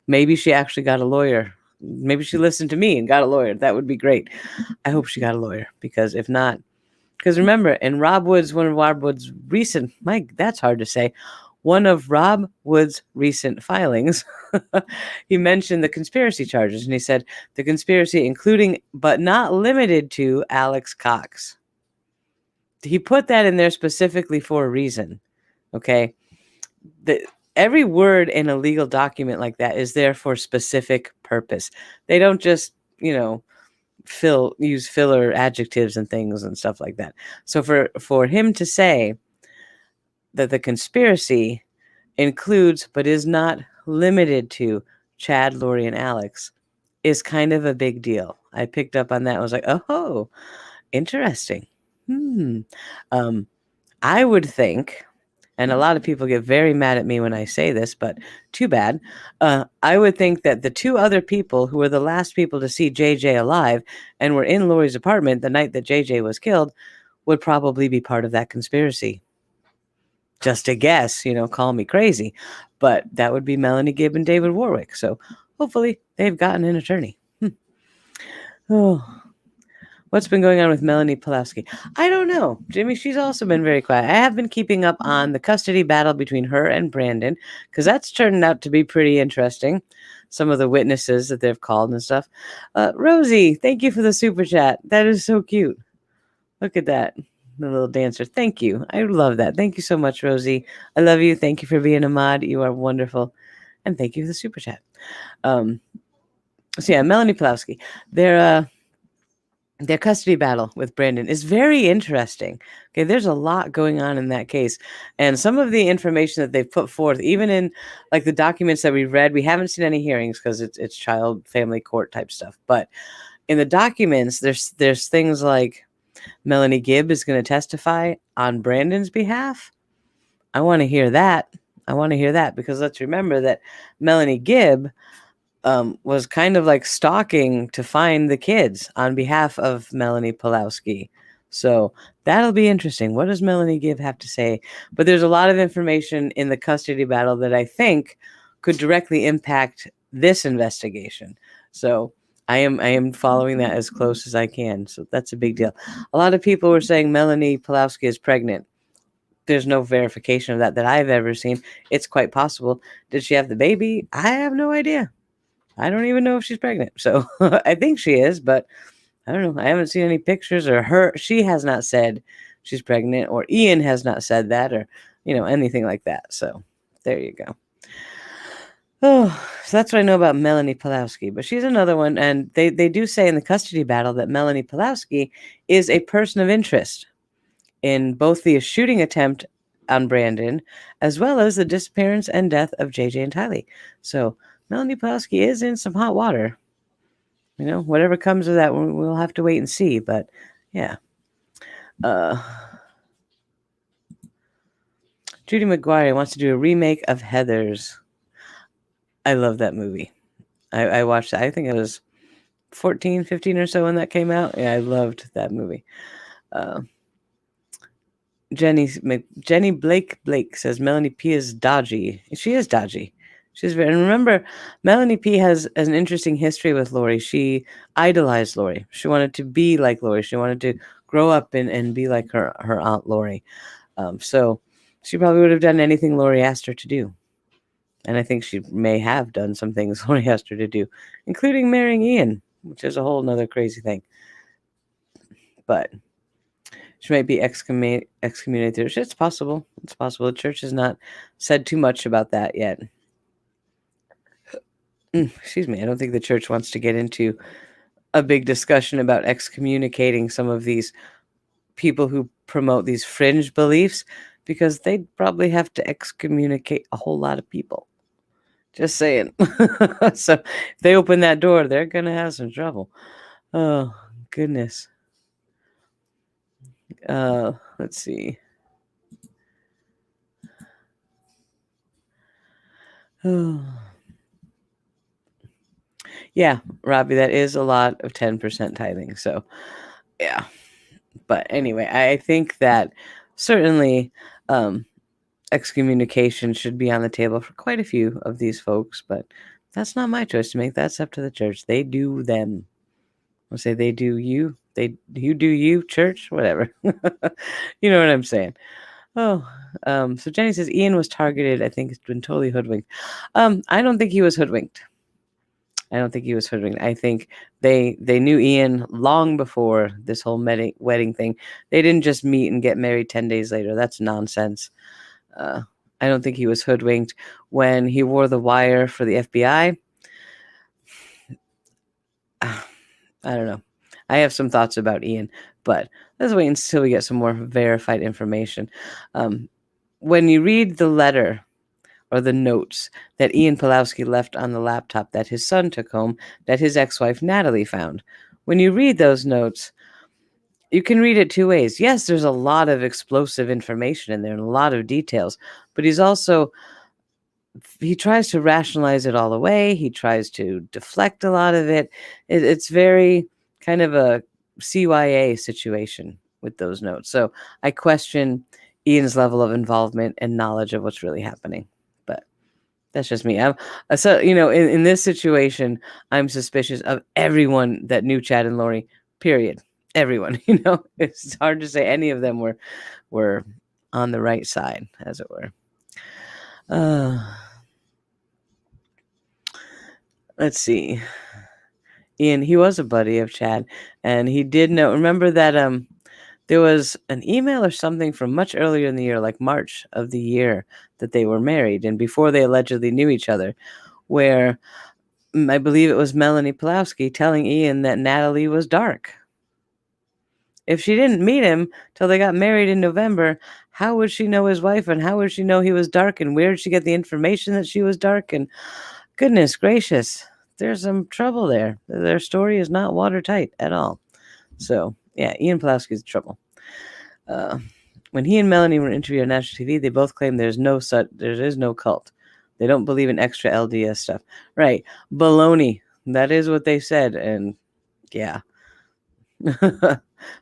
Maybe she actually got a lawyer. Maybe she listened to me and got a lawyer. That would be great. I hope she got a lawyer, because if not, because remember, in Rob Wood's, one of Rob Wood's recent, that's hard to say, one of Rob Wood's recent filings, he mentioned the conspiracy charges, and he said the conspiracy including but not limited to Alex Cox. He put that in there specifically for a reason. Okay. Every word in a legal document like that is there for a specific purpose. They don't just, use filler adjectives and things and stuff like that. So for him to say that the conspiracy includes but is not limited to Chad, Lori, and Alex is kind of a big deal. I picked up on that. I was like, oh, interesting. I would think, and a lot of people get very mad at me when I say this, but too bad. I would think that the two other people who were the last people to see JJ alive and were in Lori's apartment the night that JJ was killed would probably be part of that conspiracy. Just a guess, call me crazy, but that would be Melanie Gibb and David Warwick. So hopefully they've gotten an attorney. Oh. What's been going on with Melanie Pulaski? I don't know, Jimmy. She's also been very quiet. I have been keeping up on the custody battle between her and Brandon, because that's turned out to be pretty interesting. Some of the witnesses that they've called and stuff. Rosie, thank you for the super chat. That is so cute. Look at that. The little dancer. Thank you. I love that. Thank you so much, Rosie. I love you. Thank you for being a mod. You are wonderful. And thank you for the super chat. So yeah, Melanie Pulaski. Their custody battle with Brandon is very interesting. Okay, there's a lot going on in that case. And some of the information that they've put forth, even in like the documents that we read, we haven't seen any hearings because it's child family court type stuff. But in the documents, there's things like Melanie Gibb is going to testify on Brandon's behalf. I want to hear that. Because let's remember that Melanie Gibb was kind of like stalking to find the kids on behalf of Melanie Pulaski. So that'll be interesting. What does Melanie Gibb have to say? But there's a lot of information in the custody battle that I think could directly impact this investigation. So I am following that as close as I can. So that's a big deal. A lot of people were saying Melanie Pulaski is pregnant. There's no verification of that I've ever seen. It's quite possible. Did she have the baby? I have no idea. I don't even know if she's pregnant. So I think she is, but I don't know. I haven't seen any pictures or she has not said she's pregnant, or Ian has not said that, or, anything like that. So there you go. Oh, so that's what I know about Melanie Pulaski, but she's another one. And they do say in the custody battle that Melanie Pulaski is a person of interest in both the shooting attempt on Brandon, as well as the disappearance and death of JJ and Tylee. So Melanie Pulaski is in some hot water. Whatever comes of that, we'll have to wait and see. But yeah. Judy McGuire wants to do a remake of Heathers. I love that movie. I watched it. I think I was 14, 15 or so when that came out. Yeah, I loved that movie. Jenny Blake says Melanie P is dodgy. She is dodgy. And remember, Melanie P has an interesting history with Lori. She idolized Lori. She wanted to be like Lori. She wanted to grow up and be like her Aunt Lori. So she probably would have done anything Lori asked her to do. And I think she may have done some things Lori asked her to do, including marrying Ian, which is a whole nother crazy thing. But she might be excommunicated. It's possible. It's possible. The church has not said too much about that yet. Excuse me. I don't think the church wants to get into a big discussion about excommunicating some of these people who promote these fringe beliefs, because they'd probably have to excommunicate a whole lot of people. Just saying. So if they open that door, they're going to have some trouble. Oh, goodness. Let's see. Oh. Yeah, Robbie, that is a lot of 10% tithing. So, yeah. But anyway, I think that certainly excommunication should be on the table for quite a few of these folks, but that's not my choice to make. That's up to the church. They do them. I'll say they do you. You do you, church, whatever. You know what I'm saying. Oh, so Jenny says Ian was targeted. I think it's been totally hoodwinked. I don't think he was hoodwinked. I think they knew Ian long before this whole wedding thing. They didn't just meet and get married 10 days later. That's nonsense. I don't think he was hoodwinked when he wore the wire for the FBI. I don't know. I have some thoughts about Ian, but let's wait until we get some more verified information. When you read the letter or the notes that Ian Pawlowski left on the laptop that his son took home, that his ex-wife Natalie found, when you read those notes, you can read it two ways. Yes, there's a lot of explosive information in there and a lot of details, but he tries to rationalize it all away. He tries to deflect a lot of it. It's very kind of a CYA situation with those notes. So I question Ian's level of involvement and knowledge of what's really happening. But that's just me. So, in this situation, I'm suspicious of everyone that knew Chad and Lori, period. Everyone, it's hard to say any of them were on the right side, as it were. Let's see. Ian, he was a buddy of Chad, and he did know. Remember that there was an email or something from much earlier in the year, like March of the year that they were married, and before they allegedly knew each other, where I believe it was Melanie Pawlowski telling Ian that Natalie was dark. If she didn't meet him till they got married in November, how would she know his wife, and how would she know he was dark, and where did she get the information that she was dark? And goodness gracious, there's some trouble there. Their story is not watertight at all. So, yeah, Ian Pawlowski's trouble. When he and Melanie were interviewed on national TV, they both claimed there is no cult. They don't believe in extra LDS stuff. Right. Baloney. That is what they said. And yeah.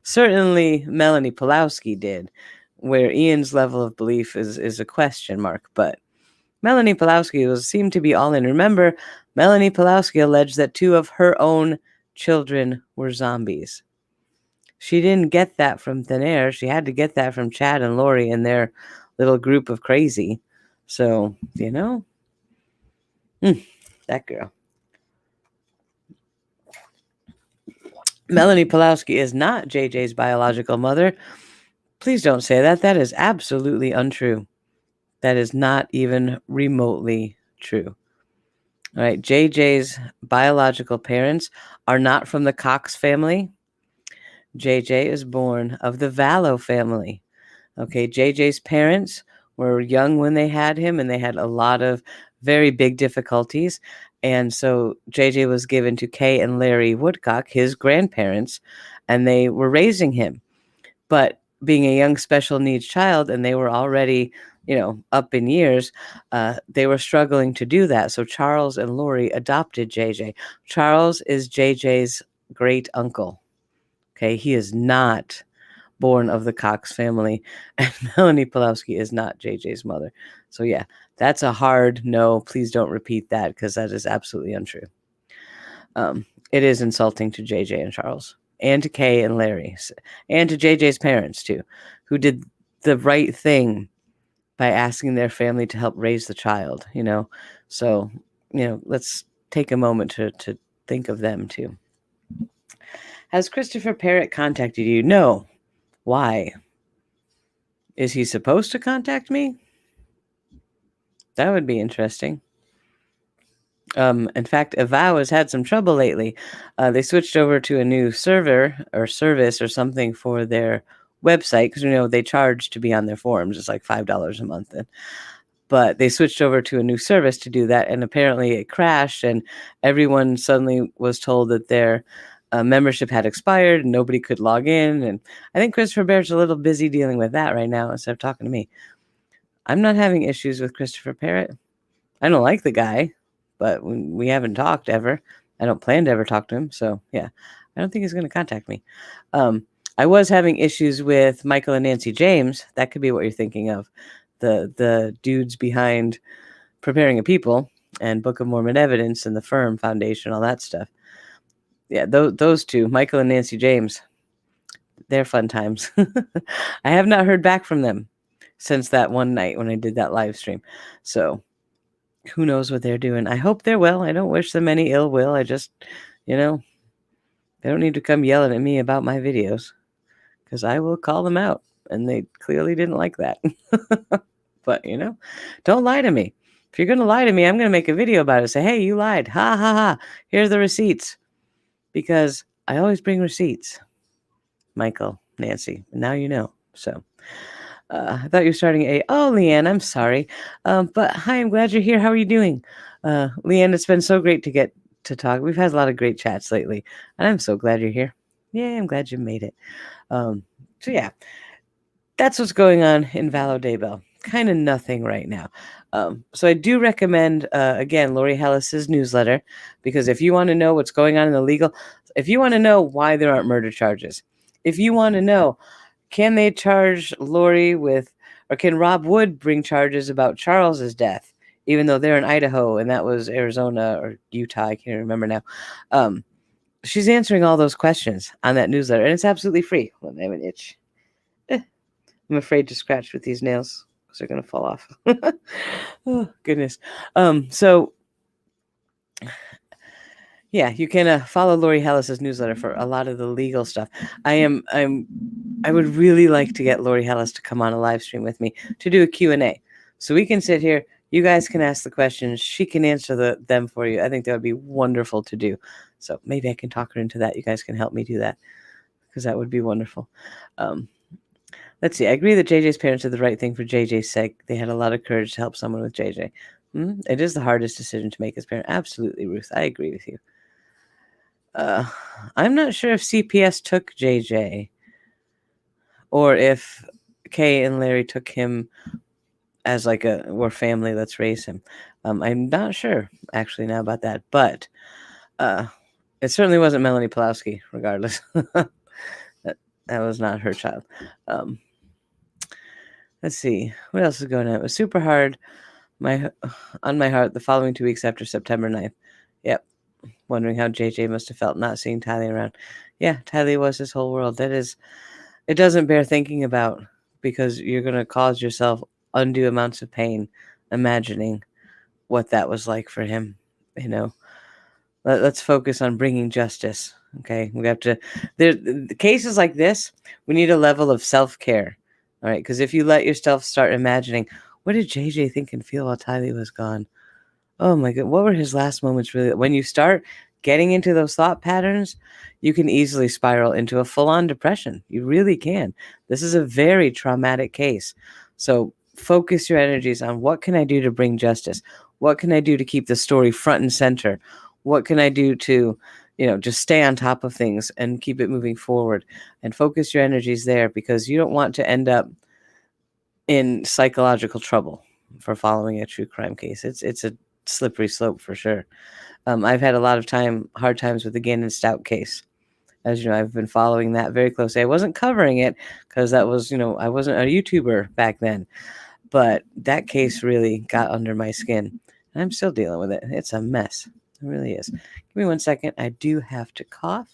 Certainly Melanie Pawlowski did, where Ian's level of belief is a question mark. But Melanie Pawlowski seemed to be all in. Remember, Melanie Pawlowski alleged that 2 of her own children were zombies. She didn't get that from thin air. She had to get that from Chad and Lori and their little group of crazy. So, that girl. Melanie Pawlowski is not JJ's biological mother. Please don't say that. That is absolutely untrue. That is not even remotely true. All right, JJ's biological parents are not from the Cox family. JJ is born of the Vallow family. Okay, JJ's parents were young when they had him, and they had a lot of very big difficulties. And so JJ was given to Kay and Larry Woodcock, his grandparents, and they were raising him. But being a young special needs child, and they were already, up in years, they were struggling to do that. So Charles and Lori adopted JJ. Charles is JJ's great uncle. Okay, he is not born of the Cox family, and Melanie Pawlowski is not JJ's mother. So yeah, that's a hard no. Please don't repeat that, because that is absolutely untrue. It is insulting to JJ and Charles, and to Kay and Larry, and to JJ's parents too, who did the right thing by asking their family to help raise the child, you know? So, you know, let's take a moment to think of them too. Has Christopher Parrott contacted you? No. Why? Is he supposed to contact me? That would be interesting. In fact, Avow has had some trouble lately. They switched over to a new server or service or something for their website because, you know, they charge to be on their forums. It's like $5 a month. But they switched over to a new service to do that, and apparently it crashed, and everyone suddenly was told that their membership had expired and nobody could log in. And I think Christopher Bear's a little busy dealing with that right now instead of talking to me. I'm not having issues with Christopher Parrott. I don't like the guy, but we haven't talked ever. I don't plan to ever talk to him. So, yeah, I don't think he's going to contact me. I was having issues with Michael and Nancy James. That could be what you're thinking of. The dudes behind Preparing a People and Book of Mormon Evidence and the Firm Foundation, all that stuff. Yeah, those two, Michael and Nancy James, they're fun times. I have not heard back from them since that one night when I did that live stream. So who knows what they're doing. I hope they're well. I don't wish them any ill will. I just, you know, they don't need to come yelling at me about my videos because I will call them out. And they clearly didn't like that. But, you know, don't lie to me. If you're going to lie to me, I'm going to make a video about it. Say, hey, you lied. Ha, ha, ha. Here's the receipts. Because I always bring receipts. Michael, Nancy, now you know. So I thought you were starting oh, Leanne, I'm sorry. But hi, I'm glad you're here. How are you doing? Leanne, it's been so great to get to talk. We've had a lot of great chats lately. And I'm so glad you're here. Yeah, I'm glad you made it. So, yeah, that's what's going on in Vallow Daybell. Kind of nothing right now. So I do recommend, again, Lori Hellis's newsletter, because if you want to know what's going on in the legal, if you want to know why there aren't murder charges, if you want to know, can they charge Lori with, or can Rob Wood bring charges about Charles's death, even though they're in Idaho and that was Arizona or Utah, I can't remember now. She's answering all those questions on that newsletter, and it's absolutely free. Well, I have an itch. I'm afraid to scratch with these nails because they're going to fall off. Oh, goodness. So, yeah, you can follow Lori Hellis's newsletter for a lot of the legal stuff. I would really like to get Lori Hellis to come on a live stream with me to do a Q&A. So we can sit here. You guys can ask the questions. She can answer them for you. I think that would be wonderful to do. So maybe I can talk her into that. You guys can help me do that because that would be wonderful. Let's see. I agree that JJ's parents did the right thing for JJ's sake. They had a lot of courage to help someone with JJ. It is the hardest decision to make as parent. Absolutely, Ruth. I agree with you. I'm not sure if CPS took JJ or if Kay and Larry took him as like we're family, let's raise him. I'm not sure actually now about that, but it certainly wasn't Melanie Pulowski, regardless. That was not her child. Let's see. What else is going on? It was super hard on my heart the following 2 weeks after September 9th. Yep. Wondering how JJ must have felt not seeing Tylee around. Yeah, Tylee was his whole world. It doesn't bear thinking about because you're going to cause yourself undue amounts of pain imagining what that was like for him. You know, let's focus on bringing justice. Okay. We have to, the cases like this, we need a level of self-care. All right. Because if you let yourself start imagining, what did JJ think and feel while Tylee was gone? Oh my God. What were his last moments really? When you start getting into those thought patterns, you can easily spiral into a full-on depression. You really can. This is a very traumatic case. So focus your energies on what can I do to bring justice? What can I do to keep the story front and center? What can I do to, just stay on top of things and keep it moving forward and focus your energies there because you don't want to end up in psychological trouble for following a true crime case. It's a slippery slope for sure. I've had a lot of hard times with the Gannon Stout case. As you know, I've been following that very closely. I wasn't covering it because that was, I wasn't a YouTuber back then, but that case really got under my skin. And I'm still dealing with it. It's a mess. It really is. Give me 1 second. I do have to cough.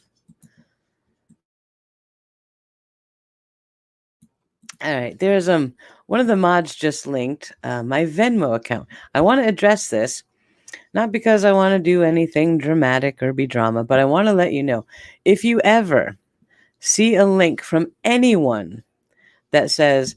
All right, there's one of the mods just linked my Venmo account. I want to address this, not because I want to do anything dramatic or be drama, but I want to let you know, if you ever see a link from anyone that says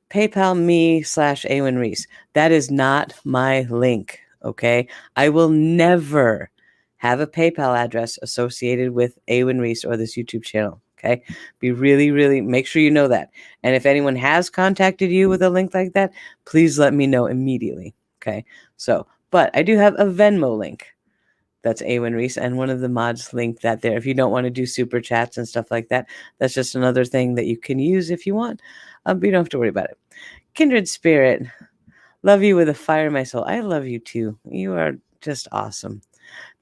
PayPal me/Awen Reese, that is not my link. Okay, I will never have a PayPal address associated with Awen Reese or this YouTube channel. Okay, be really, really make sure you know that. And if anyone has contacted you with a link like that, please let me know immediately. Okay, so but I do have a Venmo link. That's Awen Reese, and one of the mods link that there. If you don't want to do super chats and stuff like that, that's just another thing that you can use if you want. But you don't have to worry about it. Kindred Spirit, love you with a fire in my soul. I love you too. You are just awesome.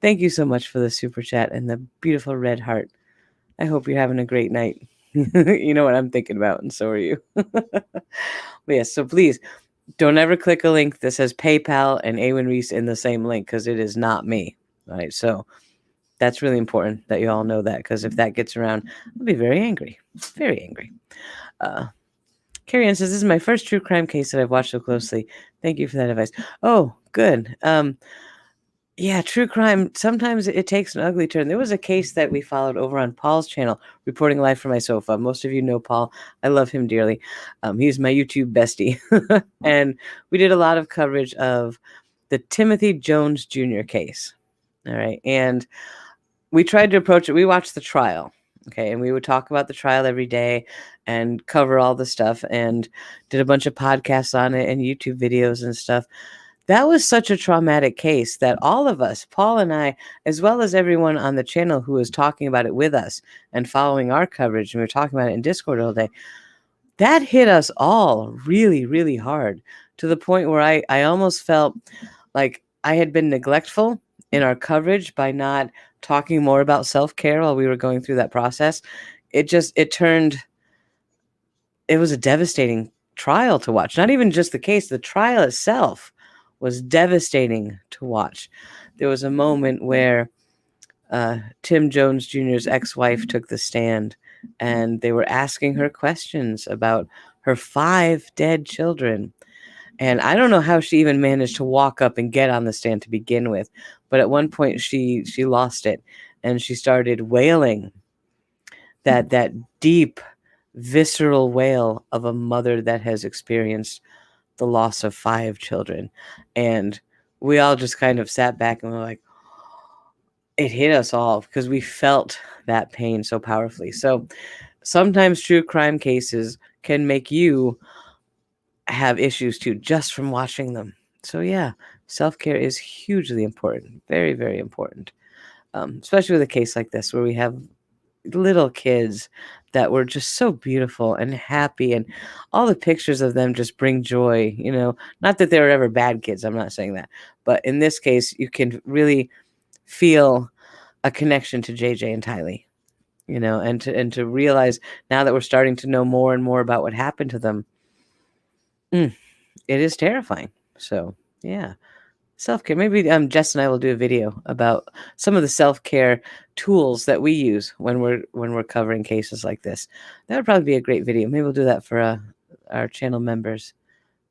Thank you so much for the super chat and the beautiful red heart. I hope you're having a great night. You know what I'm thinking about, and so are you. But yes, so please don't ever click a link that says PayPal and Awen Reese in the same link, because it is not me. All right, so that's really important that you all know that, because if that gets around, I'll be very angry. Very angry. Carrie Ann says, this is my first true crime case that I've watched so closely. Thank you for that advice. Oh, good. Yeah, true crime, sometimes it takes an ugly turn. There was a case that we followed over on Paul's channel, Reporting Live from My Sofa. Most of you know Paul. I love him dearly. He's my YouTube bestie. And we did a lot of coverage of the Timothy Jones Jr. case. All right. And we tried to approach it. We watched the trial. Okay. And we would talk about the trial every day and cover all the stuff, and did a bunch of podcasts on it and YouTube videos and stuff. That was such a traumatic case that all of us, Paul and I, as well as everyone on the channel who was talking about it with us and following our coverage, and we were talking about it in Discord all day, that hit us all really, really hard, to the point where I almost felt like I had been neglectful in our coverage by not talking more about self-care while we were going through that process. It was a devastating trial to watch. Not even just the case, the trial itself was devastating to watch. There was a moment where Tim Jones Jr.'s ex-wife took the stand, and they were asking her questions about her 5 dead children. And I don't know how she even managed to walk up and get on the stand to begin with, but at one point she lost it, and she started wailing, that deep, visceral wail of a mother that has experienced the loss of 5 children. And we all just kind of sat back and were like, it hit us all, because we felt that pain so powerfully. So sometimes true crime cases can make you have issues too, just from watching them. So yeah, self-care is hugely important. Very, very important. Especially with a case like this, where we have little kids that were just so beautiful and happy, and all the pictures of them just bring joy. Not that they were ever bad kids, I'm not saying that, but in this case you can really feel a connection to JJ and Tylee, and to realize, now that we're starting to know more and more about what happened to them, it is terrifying. So yeah, self-care. Maybe Jess and I will do a video about some of the self-care tools that we use when we're covering cases like this. That would probably be a great video. Maybe we'll do that for our channel members.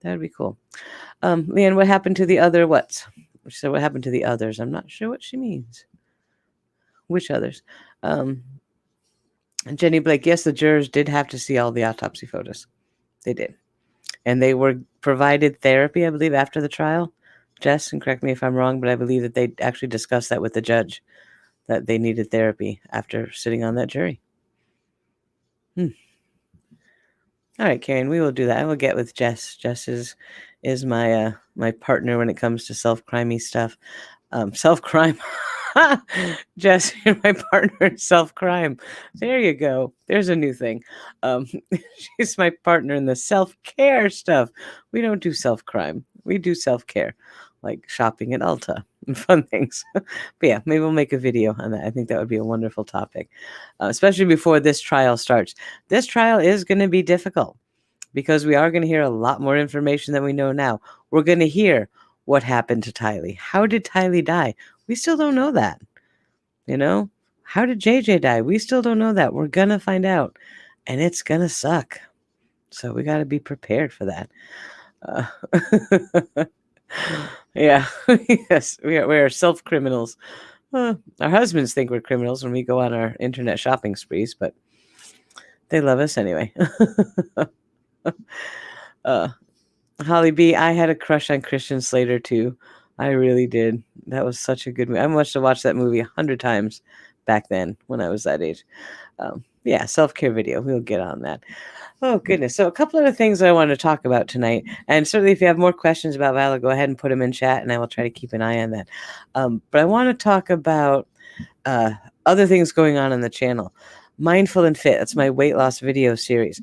That would be cool. Leanne, what happened to the other whats? She said, what happened to the others? I'm not sure what she means. Which others? Jenny Blake, yes, the jurors did have to see all the autopsy photos. They did. And they were provided therapy, I believe, after the trial. Jess, and correct me if I'm wrong, but I believe that they actually discussed that with the judge, that they needed therapy after sitting on that jury. All right, Karen, we will do that. I will get with Jess. Jess is my my partner when it comes to self-crimey stuff. Self-crime. Jess, you're my partner in self-crime. There you go. There's a new thing. She's my partner in the self-care stuff. We don't do self-crime. We do self-care, like shopping at Ulta and fun things. But yeah, maybe we'll make a video on that. I think that would be a wonderful topic, especially before this trial starts. This trial is going to be difficult, because we are going to hear a lot more information than we know now. We're going to hear what happened to Tylee. How did Tylee die? We still don't know that. How did JJ die? We still don't know that. We're going to find out, and it's going to suck. So we got to be prepared for that. Yeah. Yes, we are self-criminals. Our husbands think we're criminals when we go on our internet shopping sprees, but they love us anyway. Holly B, I had a crush on Christian Slater too. I really did. That was such a good movie. I must have watched that movie 100 times back then when I was that age. Yeah, self-care video. We'll get on that. Oh, goodness. So a couple other things I want to talk about tonight. And certainly if you have more questions about Vallow, go ahead and put them in chat, and I will try to keep an eye on that. But I want to talk about other things going on the channel. Mindful and Fit. That's my weight loss video series.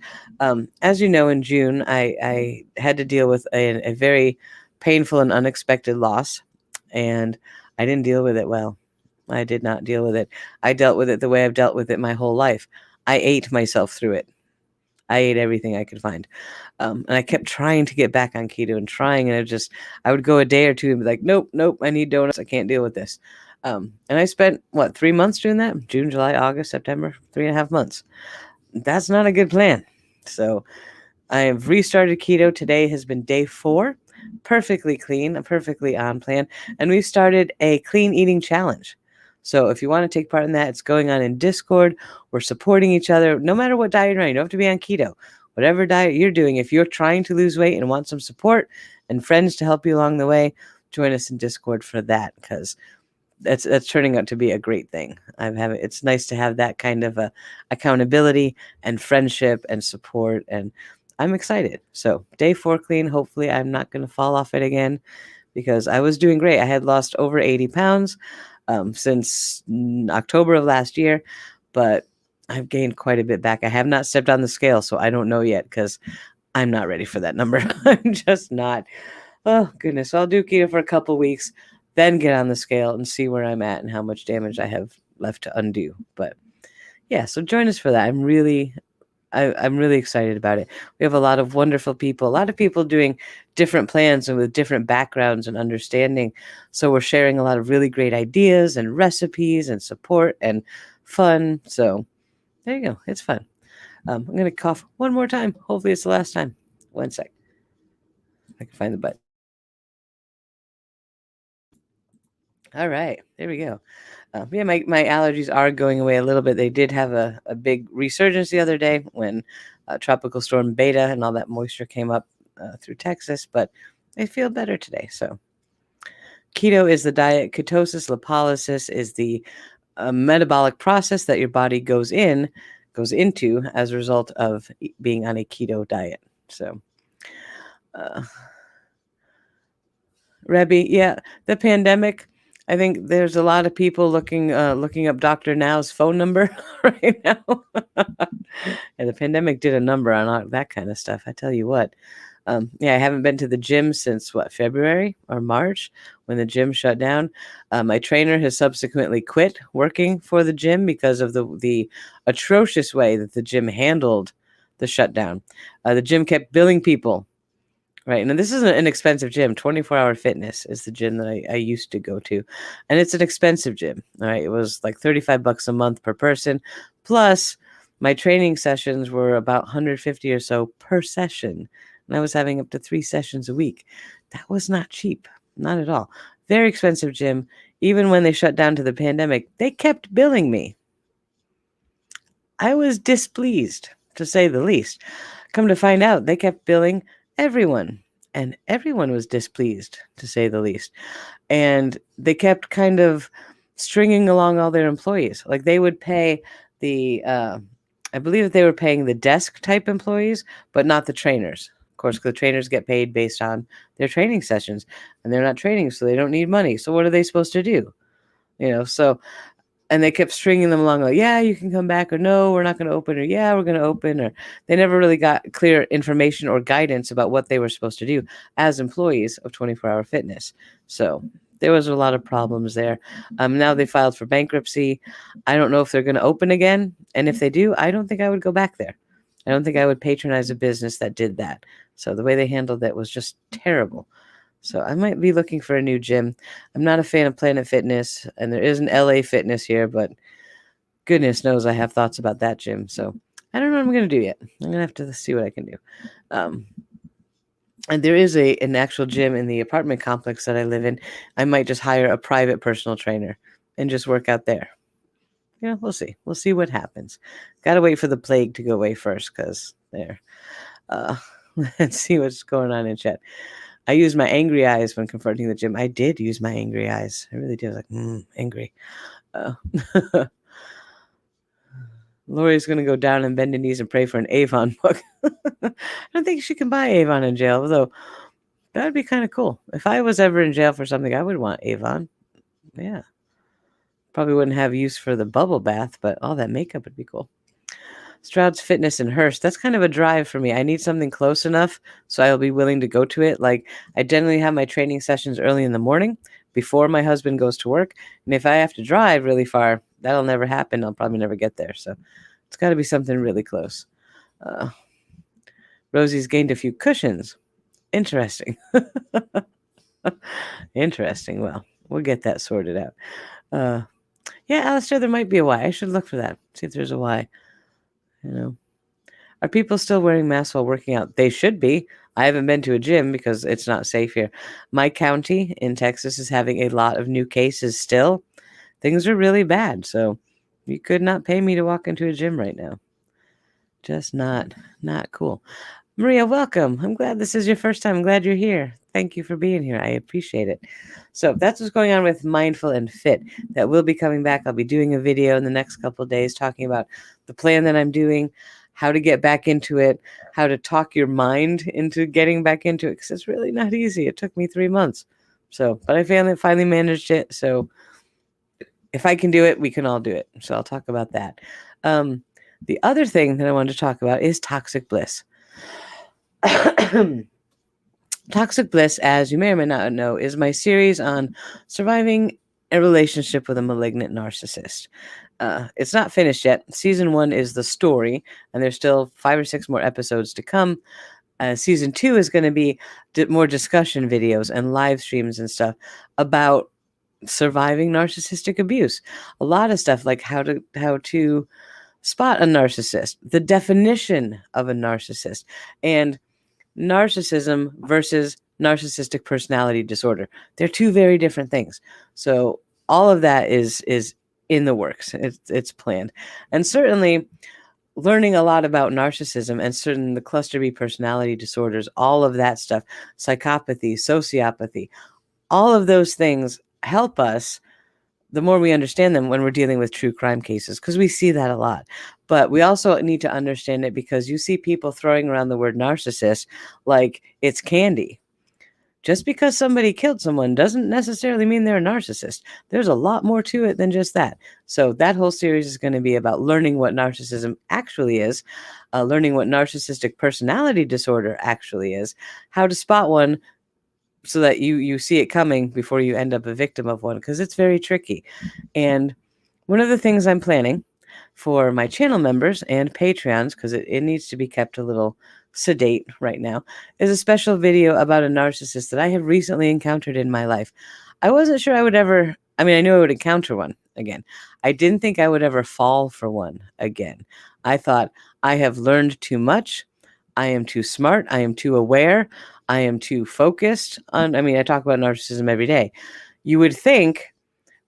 As you know, in June, I had to deal with a very painful and unexpected loss, and I didn't deal with it well. I did not deal with it. I dealt with it the way I've dealt with it my whole life. I ate myself through it. I ate everything I could find. And I kept trying to get back on keto and trying, and I would go a day or two and be like, nope, I need donuts. I can't deal with this. And I spent, 3 months doing that? June, July, August, September, 3.5 months. That's not a good plan. So I have restarted keto. Today has been day 4, perfectly clean, perfectly on plan. And we've started a clean eating challenge. So if you want to take part in that, it's going on in Discord. We're supporting each other, no matter what diet you're on. You don't have to be on keto. Whatever diet you're doing, if you're trying to lose weight and want some support and friends to help you along the way, join us in Discord for that, because that's turning out to be a great thing. It's nice to have that kind of accountability and friendship and support, and I'm excited. So day 4 clean. Hopefully I'm not going to fall off it again, because I was doing great. I had lost over 80 pounds since October of last year, but I've gained quite a bit back. I have not stepped on the scale, so I don't know yet, because I'm not ready for that number. I'm just not. Oh, goodness. So I'll do keto for a couple weeks, then get on the scale and see where I'm at and how much damage I have left to undo. But yeah, so join us for that. I'm really excited about it. We have a lot of wonderful people, a lot of people doing different plans and with different backgrounds and understanding. So we're sharing a lot of really great ideas and recipes and support and fun. So there you go. It's fun. I'm going to cough one more time. Hopefully it's the last time. One sec. I can find the button. All right, there we go. Yeah, my allergies are going away a little bit. They did have a big resurgence the other day when Tropical Storm Beta and all that moisture came up through Texas, but I feel better today. So keto is the diet. Ketosis, lipolysis is the metabolic process that your body goes into as a result of being on a keto diet. So Rebbe, yeah, the pandemic. I think there's a lot of people looking up Dr. Now's phone number right now. And the pandemic did a number on all that kind of stuff. I tell you what. Yeah, I haven't been to the gym since February or March, when the gym shut down. My trainer has subsequently quit working for the gym because of the atrocious way that the gym handled the shutdown. The gym kept billing people. Right. And this is an expensive gym. 24-Hour Fitness is the gym that I used to go to. And it's an expensive gym. All right. It was like $35 a month per person. Plus, my training sessions were about $150 or so per session. And I was having up to 3 sessions a week. That was not cheap. Not at all. Very expensive gym. Even when they shut down to the pandemic, they kept billing me. I was displeased, to say the least. Come to find out, they kept billing everyone, and everyone was displeased, to say the least. And they kept kind of stringing along all their employees. Like they would pay I believe that they were paying the desk type employees, but not the trainers. Of course, the trainers get paid based on their training sessions, and they're not training, so they don't need money. So what are they supposed to do? And they kept stringing them along, like, yeah, you can come back, or no, we're not going to open, or yeah, we're going to open, or they never really got clear information or guidance about what they were supposed to do as employees of 24-Hour Fitness. So there was a lot of problems there. Now they filed for bankruptcy. I don't know if they're going to open again. And if they do, I don't think I would go back there. I don't think I would patronize a business that did that. So the way they handled that was just terrible. So I might be looking for a new gym. I'm not a fan of Planet Fitness, and there is an LA Fitness here, but goodness knows I have thoughts about that gym. So I don't know what I'm going to do yet. I'm going to have to see what I can do. And there is an actual gym in the apartment complex that I live in. I might just hire a private personal trainer and just work out there. Yeah, we'll see. We'll see what happens. Got to wait for the plague to go away first, because there. Let's see what's going on in chat. I use my angry eyes when confronting the gym. I did use my angry eyes. I really did. I was like, angry. Lori's going to go down and bend her knees and pray for an Avon book. I don't think she can buy Avon in jail, though. That would be kind of cool. If I was ever in jail for something, I would want Avon. Yeah. Probably wouldn't have use for the bubble bath, but all that makeup would be cool. Stroud's Fitness in Hearst. That's kind of a drive for me. I need something close enough so I'll be willing to go to it. Like, I generally have my training sessions early in the morning before my husband goes to work. And if I have to drive really far, that'll never happen. I'll probably never get there. So it's got to be something really close. Rosie's gained a few cushions. Interesting. Interesting. Well, we'll get that sorted out. Yeah, Alistair, there might be a Y. I should look for that. See if there's a Y. Are people still wearing masks while working out? They should be. I haven't been to a gym because it's not safe here. My county in Texas is having a lot of new cases still. Things are really bad. So you could not pay me to walk into a gym right now. Just not cool. Maria, welcome. I'm glad this is your first time. I'm glad you're here. Thank you for being here. I appreciate it. So that's what's going on with Mindful and Fit. That will be coming back. I'll be doing a video in the next couple of days talking about the plan that I'm doing, how to get back into it, how to talk your mind into getting back into it, because it's really not easy. It took me 3 months. But I finally managed it. So if I can do it, we can all do it. So I'll talk about that. The other thing that I wanted to talk about is Toxic Bliss. Toxic Bliss, as you may or may not know, is my series on surviving a relationship with a malignant narcissist. It's not finished yet. Season 1 is the story, and there's still 5 or 6 more episodes to come. Season 2 is going to be more discussion videos and live streams and stuff about surviving narcissistic abuse. A lot of stuff like how to spot a narcissist, the definition of a narcissist, and narcissism versus narcissistic personality disorder. They're two very different things. So all of that is in the works. It's planned. And certainly learning a lot about narcissism and the cluster B personality disorders, all of that stuff, psychopathy, sociopathy, all of those things help us the more we understand them when we're dealing with true crime cases, because we see that a lot. But we also need to understand it because you see people throwing around the word narcissist like it's candy. Just because somebody killed someone doesn't necessarily mean they're a narcissist. There's a lot more to it than just that. So that whole series is going to be about learning what narcissism actually is, learning what narcissistic personality disorder actually is, how to spot one, so that you see it coming before you end up a victim of one, because it's very tricky. And one of the things I'm planning for my channel members and Patreons, because it needs to be kept a little sedate right now, is a special video about a narcissist that I have recently encountered in my life. I wasn't sure I would ever, I knew I would encounter one again. I didn't think I would ever fall for one again. I thought, I have learned too much. I am too smart. I am too aware. I am too focused on, I talk about narcissism every day. You would think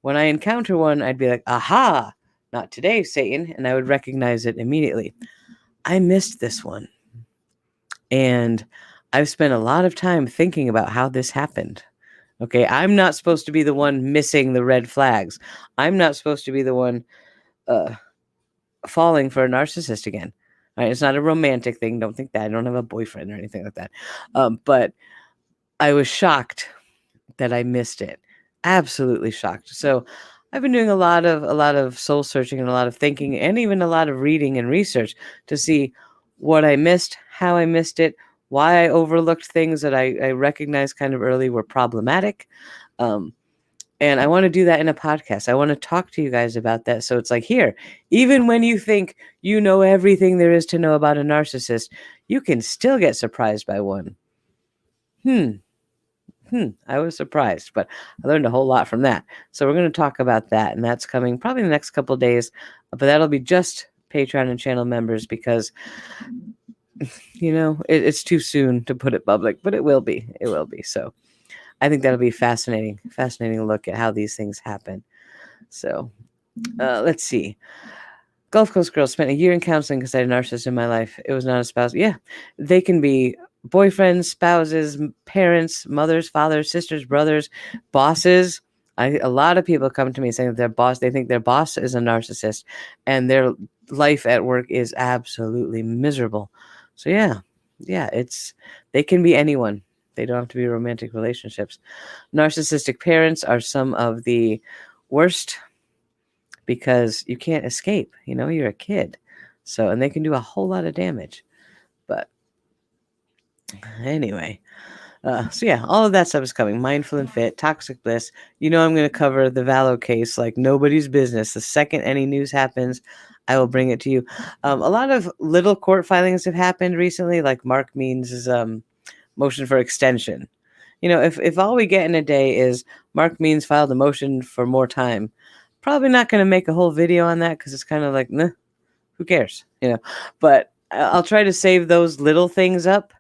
when I encounter one, I'd be like, aha, not today, Satan. And I would recognize it immediately. I missed this one. And I've spent a lot of time thinking about how this happened. Okay, I'm not supposed to be the one missing the red flags. I'm not supposed to be the one falling for a narcissist again. Right, it's not a romantic thing. Don't think that. I don't have a boyfriend or anything like that. But I was shocked that I missed it. Absolutely shocked. So I've been doing a lot of soul searching and a lot of thinking and even a lot of reading and research to see what I missed, how I missed it, why I overlooked things that I recognized kind of early were problematic. And I want to do that in a podcast. I want to talk to you guys about that. So it's like, here, even when you think you know everything there is to know about a narcissist, you can still get surprised by one. I was surprised, but I learned a whole lot from that. So we're going to talk about that, and that's coming probably in the next couple of days. But that'll be just Patreon and channel members because, it's too soon to put it public, but it will be. It will be. So I think that'll be fascinating look at how these things happen. So let's see. Gulf Coast girl spent a year in counseling because I had a narcissist in my life. It was not a spouse. Yeah, they can be boyfriends, spouses, parents, mothers, fathers, sisters, brothers, bosses. A lot of people come to me saying that they think their boss is a narcissist and their life at work is absolutely miserable. So yeah, they can be anyone. They don't have to be romantic relationships. Narcissistic parents are some of the worst because you can't escape. You're a kid. So, and they can do a whole lot of damage. But anyway, so yeah, all of that stuff is coming. Mindful and Fit, Toxic Bliss. I'm going to cover the Vallow case like nobody's business. The second any news happens, I will bring it to you. A lot of little court filings have happened recently, like Mark Means' motion for extension. If all we get in a day is Mark Means filed a motion for more time, probably not going to make a whole video on that because it's kind of like, nah, who cares? But I'll try to save those little things up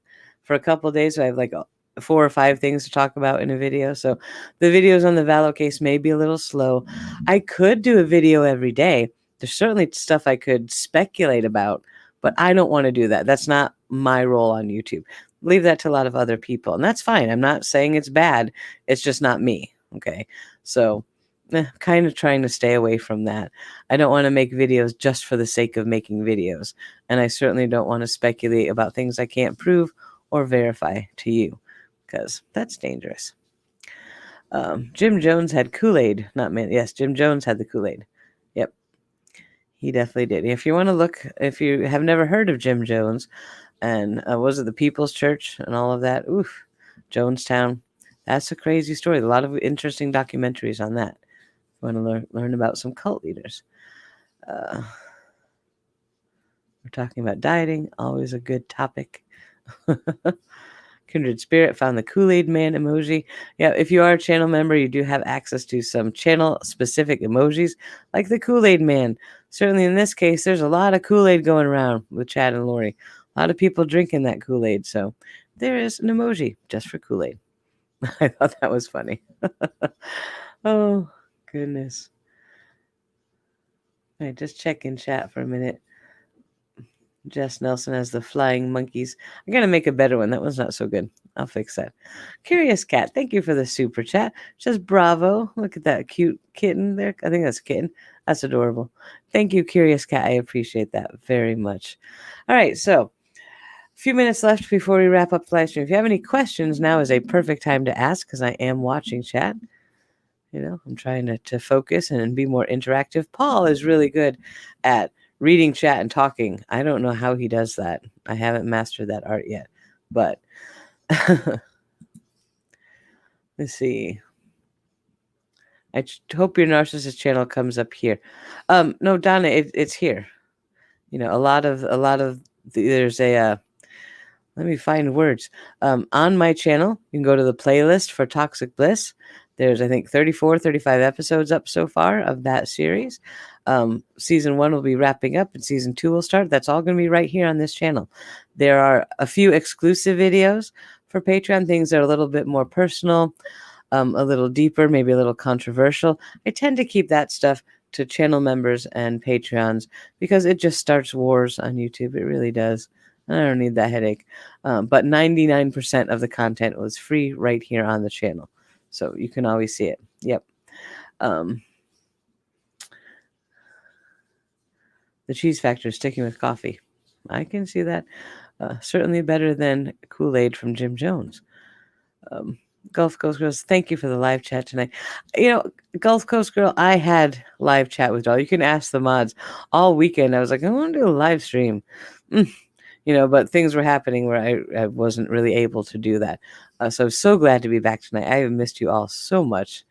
for a couple of days. So I have like 4 or 5 things to talk about in a video. So the videos on the Vallow case may be a little slow. I could do a video every day. There's certainly stuff I could speculate about, but I don't want to do that. That's not my role on YouTube. Leave that to a lot of other people. And that's fine. I'm not saying it's bad. It's just not me. Okay. So kind of trying to stay away from that. I don't want to make videos just for the sake of making videos. And I certainly don't want to speculate about things I can't prove or verify to you because that's dangerous. Jim Jones had Kool-Aid. Not me. Yes, Jim Jones had the Kool-Aid. Yep. He definitely did. If you want to look, if you have never heard of Jim Jones, and was it the People's Church and all of that? Oof, Jonestown. That's a crazy story. A lot of interesting documentaries on that. If you want to learn about some cult leaders. We're talking about dieting. Always a good topic. Kindred Spirit found the Kool-Aid Man emoji. Yeah, if you are a channel member, you do have access to some channel-specific emojis, like the Kool-Aid Man. Certainly in this case, there's a lot of Kool-Aid going around with Chad and Lori. A lot of people drinking that Kool-Aid, so there is an emoji just for Kool-Aid. I thought that was funny. Oh, goodness. All right, just check in chat for a minute. Jess Nelson has the flying monkeys. I'm going to make a better one. That one's not so good. I'll fix that. Curious Cat, thank you for the super chat. Just bravo. Look at that cute kitten there. I think that's a kitten. That's adorable. Thank you, Curious Cat. I appreciate that very much. All right, so a few minutes left before we wrap up the live stream. If you have any questions, now is a perfect time to ask because I am watching chat. I'm trying to focus and be more interactive. Paul is really good at reading chat and talking. I don't know how he does that. I haven't mastered that art yet. But let's see. I hope your narcissist channel comes up here. No, Donna, it's here. A lot of there's a let me find words. On my channel, you can go to the playlist for Toxic Bliss. There's, I think, 34, 35 episodes up so far of that series. Season 1 will be wrapping up and season 2 will start. That's all going to be right here on this channel. There are a few exclusive videos for Patreon, things that are a little bit more personal, a little deeper, maybe a little controversial. I tend to keep that stuff to channel members and Patreons because it just starts wars on YouTube. It really does. I don't need that headache. But 99% of the content was free right here on the channel. So you can always see it. Yep. The cheese factor is sticking with coffee. I can see that. Certainly better than Kool-Aid from Jim Jones. Gulf Coast Girls, thank you for the live chat tonight. Gulf Coast Girl, I had live chat with y'all. You can ask the mods. All weekend, I was like, I want to do a live stream. But things were happening where I wasn't really able to do that. So I'm so glad to be back tonight. I have missed you all so much.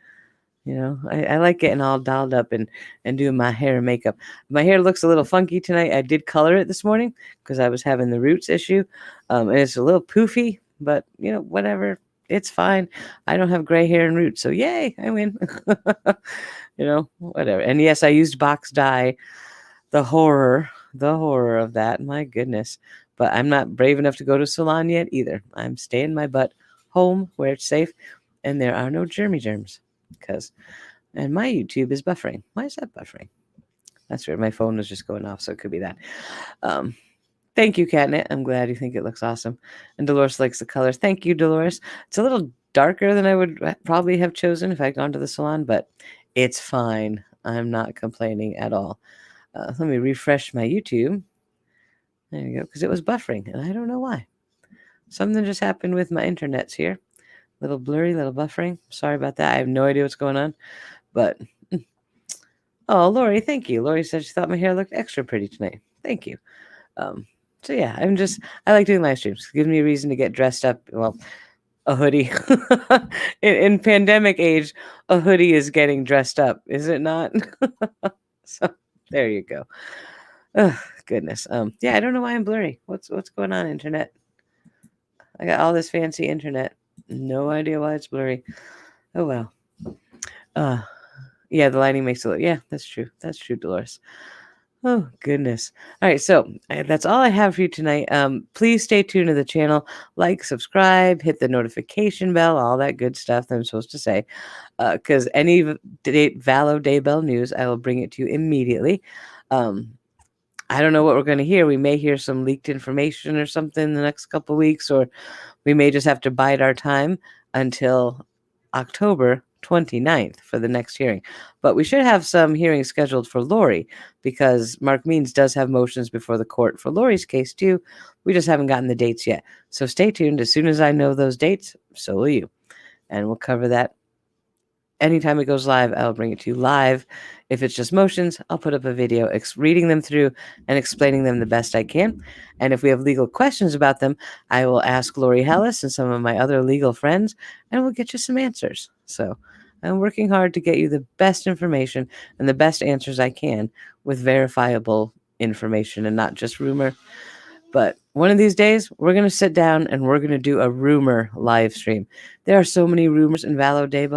I like getting all dolled up and doing my hair and makeup. My hair looks a little funky tonight. I did color it this morning because I was having the roots issue. And it's a little poofy, but, whatever. It's fine. I don't have gray hair and roots. So yay, I win. Whatever. And yes, I used box dye, the horror The horror of that. My goodness. But I'm not brave enough to go to salon yet either. I'm staying my butt home where it's safe and there are no germs. And my YouTube is buffering. Why is that buffering? That's weird. My phone was just going off, so it could be that. Thank you, Catnip. I'm glad you think it looks awesome. And Dolores likes the colors. Thank you, Dolores. It's a little darker than I would probably have chosen if I'd gone to the salon, but it's fine. I'm not complaining at all. Let me refresh my YouTube. There you go, because it was buffering, and I don't know why. Something just happened with my internets here. Little blurry, little buffering. Sorry about that. I have no idea what's going on, but... Oh, Lori, thank you. Lori said she thought my hair looked extra pretty tonight. Thank you. So yeah, I like doing live streams. It gives me a reason to get dressed up. Well, a hoodie. in pandemic age, a hoodie is getting dressed up, is it not? So there you go. Oh, goodness. Yeah, I don't know why I'm blurry. What's going on, internet? I got all this fancy internet. No idea why it's blurry. Oh well. Yeah, the lighting makes it look. Yeah, that's true. That's true, Dolores. Oh, goodness. All right, so that's all I have for you tonight. Please stay tuned to the channel. Like, subscribe, hit the notification bell, all that good stuff that I'm supposed to say. Because any Vallow Daybell news, I will bring it to you immediately. I don't know what we're going to hear. We may hear some leaked information or something in the next couple of weeks, or we may just have to bide our time until October 29th for the next hearing. But we should have some hearings scheduled for Lori because Mark Means does have motions before the court for Lori's case too. We just haven't gotten the dates yet. So stay tuned. As soon as I know those dates, so will you. And we'll cover that. Anytime it goes live, I'll bring it to you live. If it's just motions, I'll put up a video reading them through and explaining them the best I can. And if we have legal questions about them, I will ask Lori Hellis and some of my other legal friends, and we'll get you some answers. So I'm working hard to get you the best information and the best answers I can with verifiable information and not just rumor. But one of these days, we're going to sit down and we're going to do a rumor live stream. There are so many rumors in Vallow Daybell